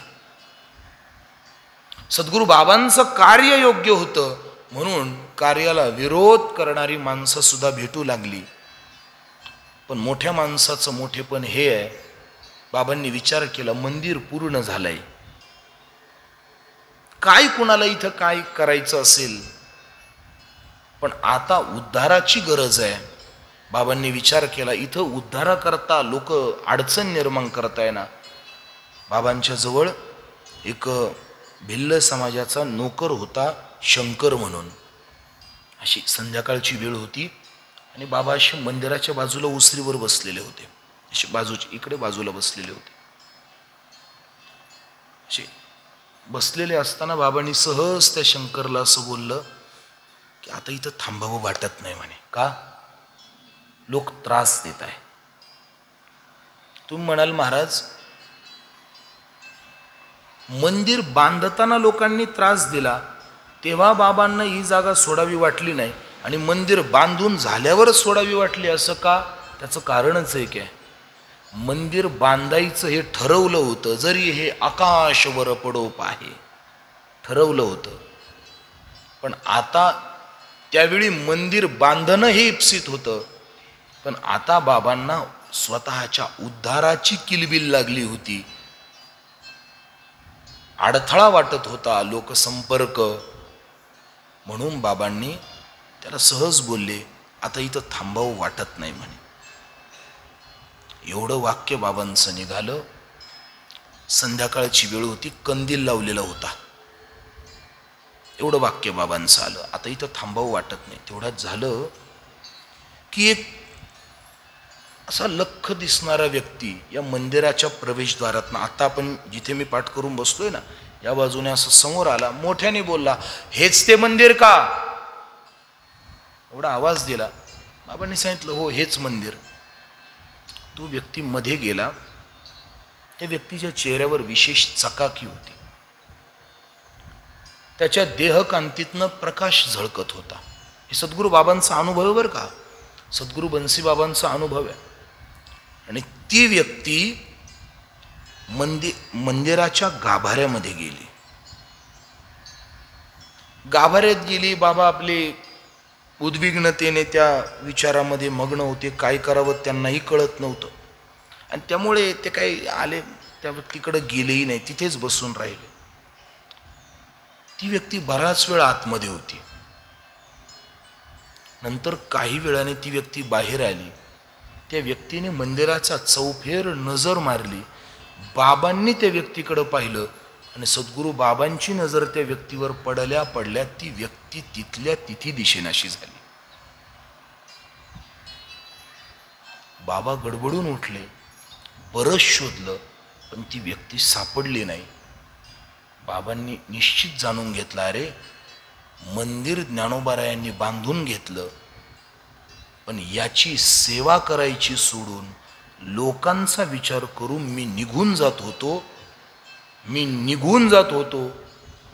सद्गुरू बाबांचं कार्य योग्य होतं म्हणून कार्याला विरोध करणारी माणसं सुद्धा भेटू लागली. पण मोठ्या माणसाचं मोठेपण हे आहे, बाबांनी विचार केला, मंदिर पूर्ण झालंय, काय कुणाला इथं काय करायचं असेल, पण आता उद्धाराची गरज आहे. बाबांनी विचार केला, इथं उद्धाराकरता लोक अडचण निर्माण करताय ना. बाबांच्या जवळ एक भिल्ल समाजाचा नोकर होता, शंकर म्हणून. अशी संध्याकाळची वेळ होती आणि बाबा असे मंदिराच्या बाजूला उसरीवर बसलेले होते. असे इकडे बाजूला बसलेले होते. असे बसलेले असताना बाबांनी सहज त्या शंकरला असं बोललं की आता इथं थांबावं वाटत नाही म्हणे. का? लोक त्रास देत आहे. तुम्ही म्हणाल, महाराज मंदिर बांधताना लोकांनी त्रास दिला तेव्हा बाबांना ही जागा सोडावी वाटली नाही आणि मंदिर बांधून झाल्यावर सोडावी वाटली, असं का? त्याचं कारणच एक आहे. मंदिर बांधायचं हे ठरवलं होतं, जरी हे आकाशवर पडो पाहे ठरवलं होतं. पण आता त्यावेळी मंदिर बांधणं हे इप्सित होतं, पण आता बाबांना स्वतःच्या उद्धाराची किलबिल लागली होती. अडथळा वाटत होता लोकसंपर्क, म्हणून बाबांनी त्याला सहज बोलले, आता इथं थांबावं वाटत नाही म्हणे. एवढं वाक्य बाबांचं निघालं. संध्याकाळची वेळ होती, कंदील लावलेला होता. एवढं वाक्य बाबांचं आलं, आता इथं थांबावं वाटत नाही. तेवढ्यात झालं की एक असा लख्ख दिसणारा व्यक्ती या मंदिराच्या प्रवेशद्वारातनं, आता आपण जिथे मी पाठ करून बसतोय ना, या बाजूने असं समोर आला, मोठ्याने बोलला, हेच ते मंदिर का? एवढा आवाज दिला. बाबांनी सांगितलं, हो हेच मंदिर. तो व्यक्ती मध्ये गेला. त्या व्यक्तीच्या चेहऱ्यावर विशेष चकाकी होती. त्याच्या देहकांतीतनं प्रकाश झळकत होता. हे सद्गुरू बाबांचा अनुभव आहे बरं का, सद्गुरू बन्सी बाबांचा अनुभव आहे. आणि ती व्यक्ती मंदिराच्या गाभाऱ्यामध्ये गेली. गाभाऱ्यात गेली. बाबा आपले उद्विग्नतेने त्या विचारामध्ये मग्न होते. काय करावं त्यांनाही कळत नव्हतं. आणि त्यामुळे ते काही आले त्या व्यक्तीकडे गेलेही नाही, तिथेच बसून राहिले. ती व्यक्ती बराच वेळ आतमध्ये होती. नंतर काही वेळाने ती व्यक्ती बाहेर आली. त्या व्यक्तीने मंदिराचा चौफेर नजर मारली. बाबांनी त्या व्यक्तीकडे पाहिलं आणि सद्गुरू बाबांची नजर त्या व्यक्तीवर पडल्या ती व्यक्ती तिथल्या तिथी दिशेनाशी झाली. बाबा गडबडून उठले. बरंच शोधलं पण ती व्यक्ती सापडली नाही. बाबांनी निश्चित जाणून घेतलं, अरे मंदिर ज्ञानोबारायांनी बांधून घेतलं, पण याची सेवा करायची सोडून लोकांचा विचार करून मी निघून जात होतो.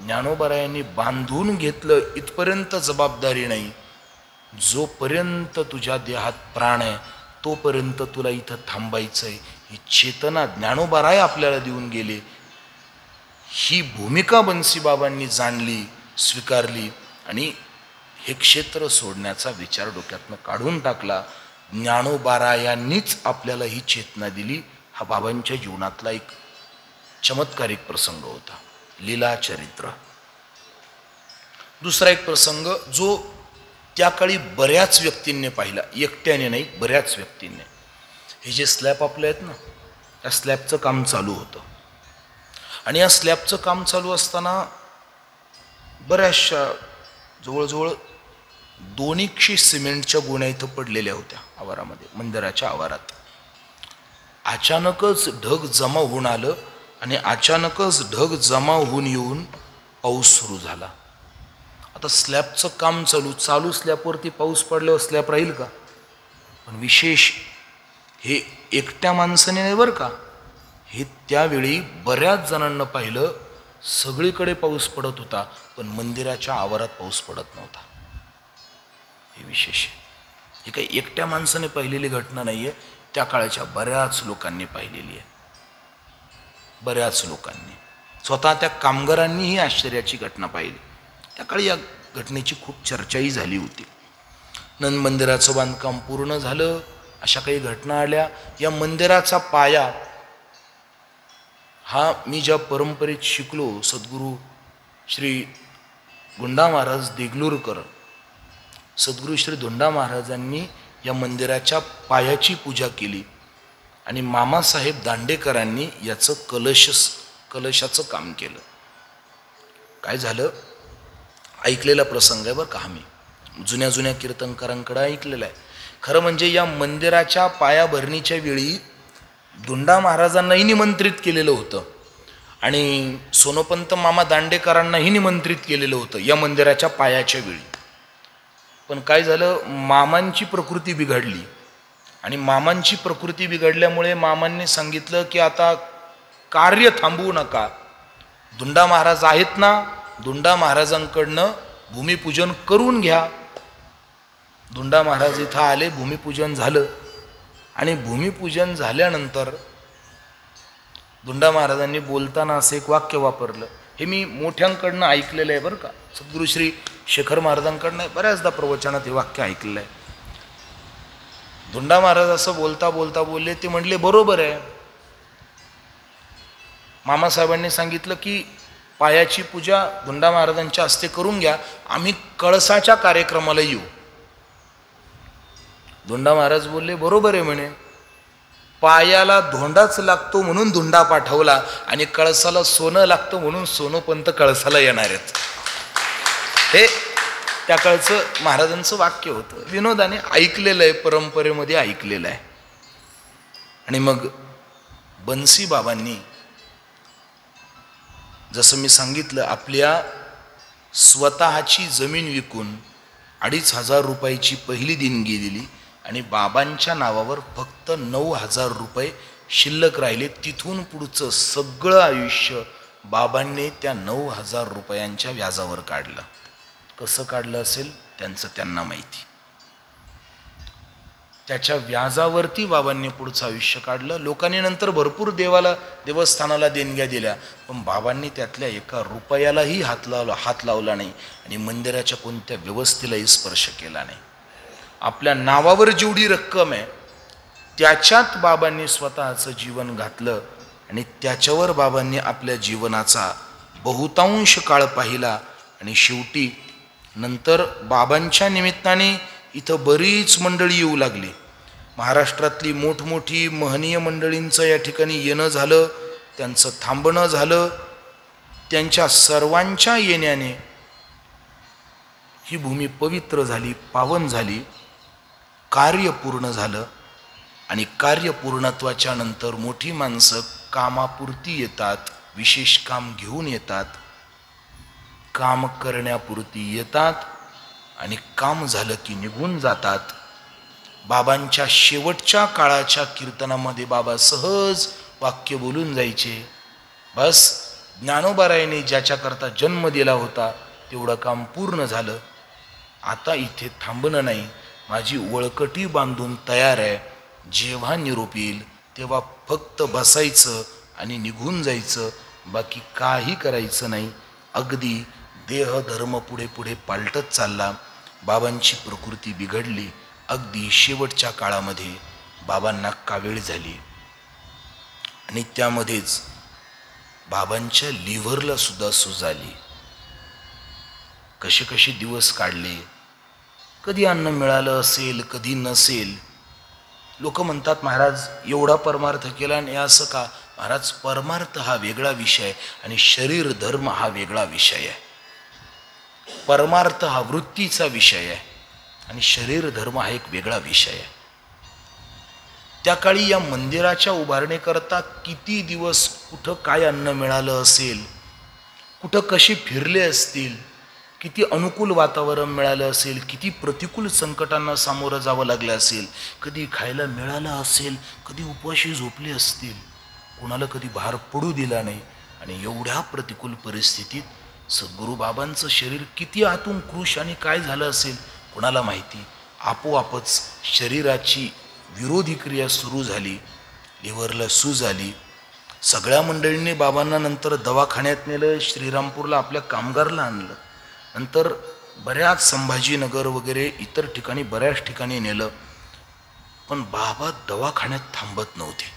ज्ञानोबारायांनी बांधून घेतलं इथपर्यंत जबाबदारी नाही. जोपर्यंत तुझ्या देहात प्राण आहे तोपर्यंत तुला इथं थांबायचंय. ही चेतना ज्ञानोबाराय आपल्याला देऊन गेले. ही भूमिका बन्सीबाबांनी जाणली, स्वीकारली आणि हे क्षेत्र सोडण्याचा विचार डोक्यातनं काढून टाकला. ज्ञानोबारायांनीच आपल्याला ही चेतना दिली. हा बाबांच्या जीवनातला एक चमत्कारिक प्रसंग होता, लीला चरित्र. दुसरा एक प्रसंग जो त्या काळी बऱ्याच व्यक्तींनी पाहिला, एकट्याने नाही बऱ्याच व्यक्तींनी. हे जे स्लॅब आपले आहेत ना, त्या स्लॅबचं काम चालू होतं आणि या स्लॅबचं काम चालू असताना बऱ्याचशा जवळजवळ 200 सिमेंटच्या गोण्या इथं पडलेल्या होत्या आवारामध्ये, मंदिराच्या आवारात. अचानकच ढग जमा होऊन आलं आणि अचानकच ढग जमा होऊन येऊन पाऊस सुरू झाला. आता स्लॅबचं काम चालू स्लॅबवरती पाऊस पडल्यावर स्लॅब राहील का? पण विशेष हे एकट्या माणसाने नाही बरं का, हे त्यावेळी बऱ्याच जणांना पाहिलं. सगळीकडे पाऊस पडत होता पण मंदिराच्या आवारात पाऊस पडत नव्हता. हे विशेष. हे काही एकट्या माणसाने पाहिलेली घटना नाहीये, त्या काळाच्या बऱ्याच लोकांनी पाहिलेली आहे. बऱ्याच लोकांनी, स्वतः त्या कामगारांनी ही आश्चर्याची घटना पाहिली. त्या काळी या घटनेची खूप चर्चाही झाली होती. नंद मंदिराचं बांधकाम पूर्ण झालं, अशा काही घटना आल्या. या मंदिराचा पाया हा मी ज्या परंपरेत शिकलो, सद्गुरू श्री गुंडा महाराज देगलूरकर, सद्गुरू श्री धोंडा महाराजांनी या मंदिराच्या पायाची पूजा केली आणि मामासाहेब दांडेकरांनी याचं कलशाचं काम केलं. काय झालं, ऐकलेला प्रसंग आहे बरं का, आम्ही जुन्या कीर्तनकारांकडे ऐकलेला आहे. खरं म्हणजे या मंदिराच्या पायाभरणीच्या वेळी धोंडा महाराजांनाही निमंत्रित केलेलं होतं आणि सोनोपंत मामा दांडेकरांनाही निमंत्रित केलेलं होतं या मंदिराच्या पायाच्या वेळी. पण काय झालं, मामांची प्रकृती बिघडली आणि मामांची प्रकृती बिघडल्यामुळे मामांनी सांगितलं की आता कार्य थांबवू नका, धोंडा महाराज आहेत ना, धोंडा महाराजांकडनं भूमिपूजन करून घ्या. धोंडा महाराज इथं आले, भूमिपूजन झालं आणि भूमिपूजन झाल्यानंतर धोंडा महाराजांनी बोलताना असं एक वाक्य वापरलं. हे मी मोठ्यांकडनं ऐकलेलं आहे बरं का, सद्गुरू श्री शेखर महाराजांकडनं बऱ्याचदा प्रवचनात हे वाक्य ऐकलेलं आहे. धोंडा महाराज असं बोलता बोलले, ते म्हणले बरोबर आहे. मामासाहेबांनी सांगितलं की पायाची पूजा धोंडा महाराजांच्या हस्ते करून घ्या, आम्ही कळसाच्या कार्यक्रमाला येऊ. धोंडा महाराज बोलले बरोबर आहे म्हणे, पायाला धोंडाच लागतो म्हणून धोंडा पाठवला आणि कळसाला सोनं लागतं म्हणून सोनोपंत कळसाला येणार आहेत. हे त्या काळचं महाराजांचं वाक्य होतं, विनोदाने ऐकलेलं आहे, परंपरेमध्ये ऐकलेलं आहे. आणि मग बन्सी बाबांनी जसं मी सांगितलं, आपल्या स्वतःची जमीन विकून 2,500 रुपयाची पहिली देणगी दिली आणि बाबांच्या नावावर फक्त 9,000 रुपये शिल्लक राहिले. तिथून पुढचं सगळं आयुष्य बाबांनी त्या 9,000 रुपयांच्या व्याजावर काढलं. कसं काढलं असेल त्यांचं त्यांना माहिती. त्याच्या व्याजावरती बाबांनी पुढचं आयुष्य काढलं. लोकांनी नंतर भरपूर देवस्थानाला देणग्या दिल्या, पण बाबांनी त्यातल्या एका रुपयालाही हात लावला नाही आणि मंदिराच्या कोणत्या व्यवस्थेलाही स्पर्श केला नाही. आपल्या नावावर जेवढी रक्कम आहे त्याच्यात बाबांनी स्वतःचं जीवन घातलं आणि त्याच्यावर बाबांनी आपल्या जीवनाचा बहुतांश काळ पाहिला. आणि शेवटी नंतर बाबांच्या निमित्ताने इथं बरीच मंडळी येऊ लागली. महाराष्ट्रातली मोठमोठी महनीय मंडळींचं या ठिकाणी येणं झालं, त्यांचं थांबणं झालं. त्यांच्या सर्वांच्या येण्याने ही भूमी पवित्र झाली, पावन झाली, कार्य पूर्ण झालं. आणि कार्य पूर्णत्वाच्या नंतर मोठी माणसं कामापुरती येतात, विशेष काम घेऊन येतात, काम करण्यापुरती येतात आणि काम झालं की निघून जातात. बाबांच्या शेवटच्या काळाच्या कीर्तनामध्ये बाबा सहज वाक्य बोलून जायचे, बस ज्ञानोबारायाने ज्याच्याकरता जन्म दिला होता तेवढं काम पूर्ण झालं, आता इथे थांबणं नाही, माझी वळकटी बांधून तयार आहे, जेव्हा निरोप येईल तेव्हा फक्त बसायचं आणि निघून जायचं, बाकी काही करायचं नाही. अगदी देह धर्म पुढे पुढे पालटत चालला. बाबांची प्रकृती बिघडली. अगदी शेवटच्या काळामध्ये बाबांना कावीळ झाली आणि त्यामध्येच बाबांच्या लिव्हरला सुद्धा सूज आली. कसे कसे दिवस काढले, कधी अन्न मिळालं असेल, कधी नसेल. लोक म्हणतात महाराज एवढा परमार्थ केला आणि असं का? महाराज, परमार्थ हा वेगळा विषय आणि शरीर धर्म हा वेगळा विषय आहे. परमार्थ हा वृत्तीचा विषय आहे आणि शरीर धर्म हा एक वेगळा विषय आहे. त्या काळी या मंदिराच्या उभारणीकरता किती दिवस कुठं काय अन्न मिळालं असेल, कुठं कसे फिरले असतील, किती अनुकूल वातावरण मिळालं असेल, किती प्रतिकूल संकटांना सामोरं जावं लागलं असेल, कधी खायला मिळालं असेल, कधी उपवाशी झोपले असतील, कोणाला कधी बाहेर पडू दिला नाही. आणि एवढ्या प्रतिकूल परिस्थितीत सद्गुरू बाबांचं शरीर किती आतून कृश आणि काय झालं असेल कोणाला माहिती. आपोआपच शरीराची विरोधी क्रिया सुरू झाली, लिव्हरला सूज आली. सगळ्या मंडळींनी बाबांना नंतर दवाखान्यात नेलं, श्रीरामपूरला आपल्या कामगारला आणलं, नंतर बऱ्याच संभाजीनगर वगैरे इतर ठिकाणी बऱ्याच ठिकाणी नेलं. पण बाबा दवाखान्यात थांबत नव्हते.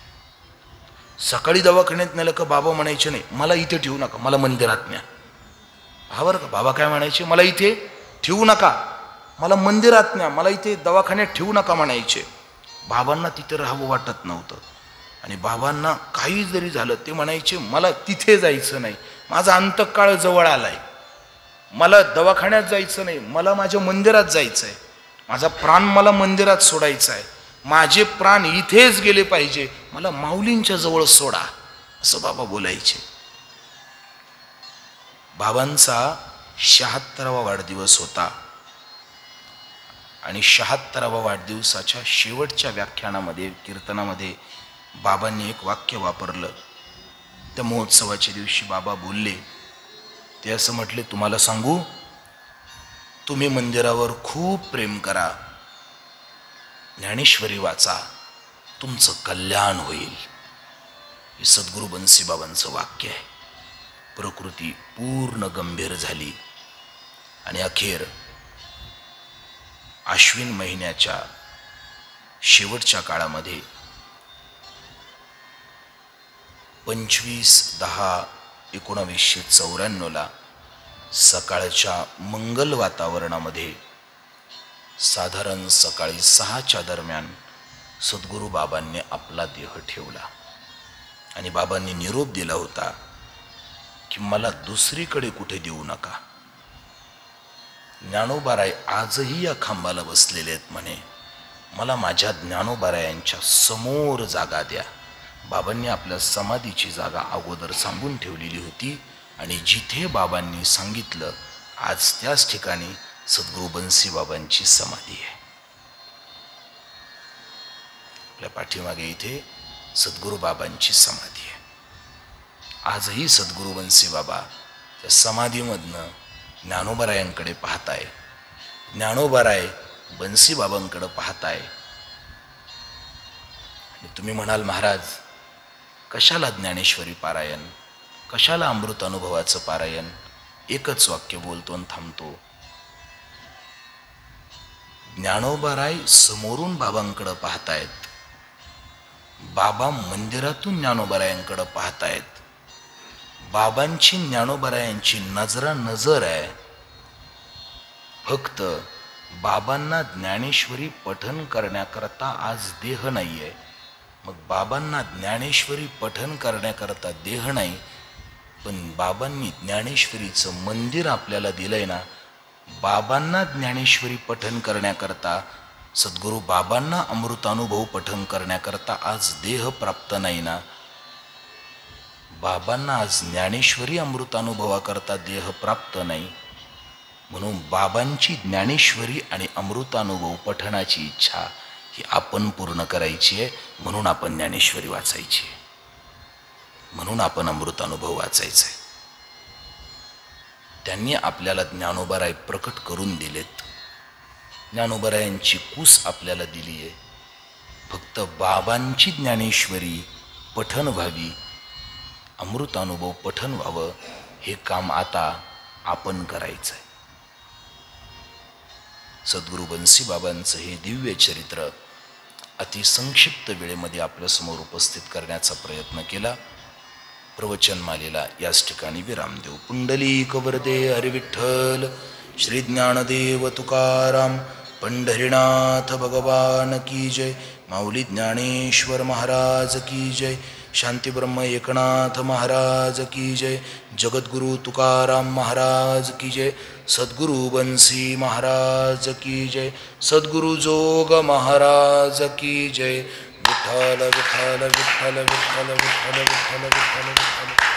सकाळी दवाखान्यात नेलं का बाबा म्हणायचे नाही मला इथे ठेवू नका, मला मंदिरात न्या. हा बरं का, बाबा काय म्हणायचे, मला इथे ठेवू नका, मला मंदिरात न्या, मला इथे दवाखान्यात ठेवू नका म्हणायचे. बाबांना तिथे राहावं वाटत नव्हतं आणि बाबांना काही जरी झालं ते म्हणायचे मला तिथे जायचं नाही, माझा अंतकाळ जवळ आलाय, मला दवाखान्यात जायचं नाही, मला माझ्या मंदिरात जायचं आहे, माझा प्राण मला मंदिरात सोडायचा आहे, माझे प्राण इथेच गेले पाहिजे, मला माऊलींच्या जवळ सोडा, असं बाबा बोलायचे. बाबांचा 76वा वाढदिवस होता आणि 76वा वाढदिवसाच्या शेवटच्या व्याख्यानामध्ये कीर्तनामध्ये बाबांनी एक वाक्य वापरलं. त्या महोत्सवाच्या दिवशी बाबा बोलले, ते असं म्हटले, तुम्हाला सांगू, तुम्ही मंदिरावर खूप प्रेम करा, ज्ञानेश्वरी वाचा, तुमचं कल्याण होईल. हे सद्गुरू बन्सीबाबांचं वाक्य आहे. प्रकृती पूर्ण गंभीर झाली आणि अखेर आश्विन महिन्याच्या शेवटच्या काळामध्ये 25/10/1994 सकाळच्या मंगल वातावरणामध्ये साधारण सकाळी 6च्या दरम्यान सद्गुरू बाबांनी आपला देह ठेवला आणि बाबांनी निरोप दिला होता की मला दुसरीकडे कुठे देऊ नका. ज्ञानोबाराय आजही या खांबाला बसलेले आहेत म्हणे, मला माझ्या ज्ञानोबारायांच्या समोर जागा द्या. बाबांनी आपल्या समाधीची जागा अगोदर सांगून ठेवलेली होती आणि जिथे बाबांनी सांगितलं आज त्याच ठिकाणी सद्गुरू बन्सीबाबांची समाधी आहे. आपल्या पाठीमागे इथे सद्गुरू बाबांची समाधी आहे. आजही सद्गुरू बन्सीबाबा त्या समाधीमधनं ज्ञानोबारायांकडे पाहताय, ज्ञानोबाराय बन्सीबाबांकडे पाहताय तुम्ही म्हणाल महाराज कशाला ज्ञानेश्वरी पारायण, कशाला अमृत अनुभवाचं पारायण? एकच वाक्य बोलतो आणि थांबतो. ज्ञानोबाराय समोरून बाबांकडे पाहतायत, बाबा मंदिरातून ज्ञानोबारायांकडे पाहतायत. बाबांची ज्ञानोबारायांची नजर आहे. फक्त बाबांना ज्ञानेश्वरी पठन करण्याकरता आज देह नाहीये. मग बाबांना ज्ञानेश्वरी पठन करण्याकरता देह नाही, पण बाबांनी ज्ञानेश्वरीचं मंदिर आपल्याला दिलंय ना. बाबांना ज्ञानेश्वरी पठन करण्याकरता, सद्गुरू बाबांना अमृतानुभव पठन करण्याकरता आज देह प्राप्त नाही ना. बाबांना आज ज्ञानेश्वरी अमृतानुभवाकरता देह प्राप्त नाही. म्हणून बाबांची ज्ञानेश्वरी आणि अमृतानुभव पठणाची इच्छा ही आपण पूर्ण करायची आहे. म्हणून आपण ज्ञानेश्वरी वाचायची आहे, म्हणून आपण अमृतानुभव वाचायचा आहे. त्यांनी आपल्याला ज्ञानोबाराय प्रकट करून दिलेत. ज्ञानोबारायांची कूस आपल्याला दिली आहे. फक्त बाबांची ज्ञानेश्वरी पठन व्हावी, अमृतानुभव पठन व्हावं, हे काम आता आपण करायचं आहे. सद्गुरू बन्सी बाबांचं हे दिव्य चरित्र अतिसंक्षिप्त वेळेमध्ये आपल्यासमोर उपस्थित करण्याचा प्रयत्न केला. प्रवचनमालेला याच ठिकाणी विराम देऊ. पुंडलिक वरदे हरी विठ्ठल. श्री ज्ञानदेव तुकाराम पंढरीनाथ भगवान की जय. माऊली ज्ञानेश्वर महाराज की जय. शांती ब्रह्म एकनाथ महाराज की जय. जगद्गुरु तुकाराम महाराज की जय. सद्गुरु बन्सी महाराज की जय. सद्गुरु जोग महाराज की जय. विठ्ठल विठ्ठल विठ्ठल विठ्ठल विठ्ठल विठ्ठल विठ्ठल विठ्ठल.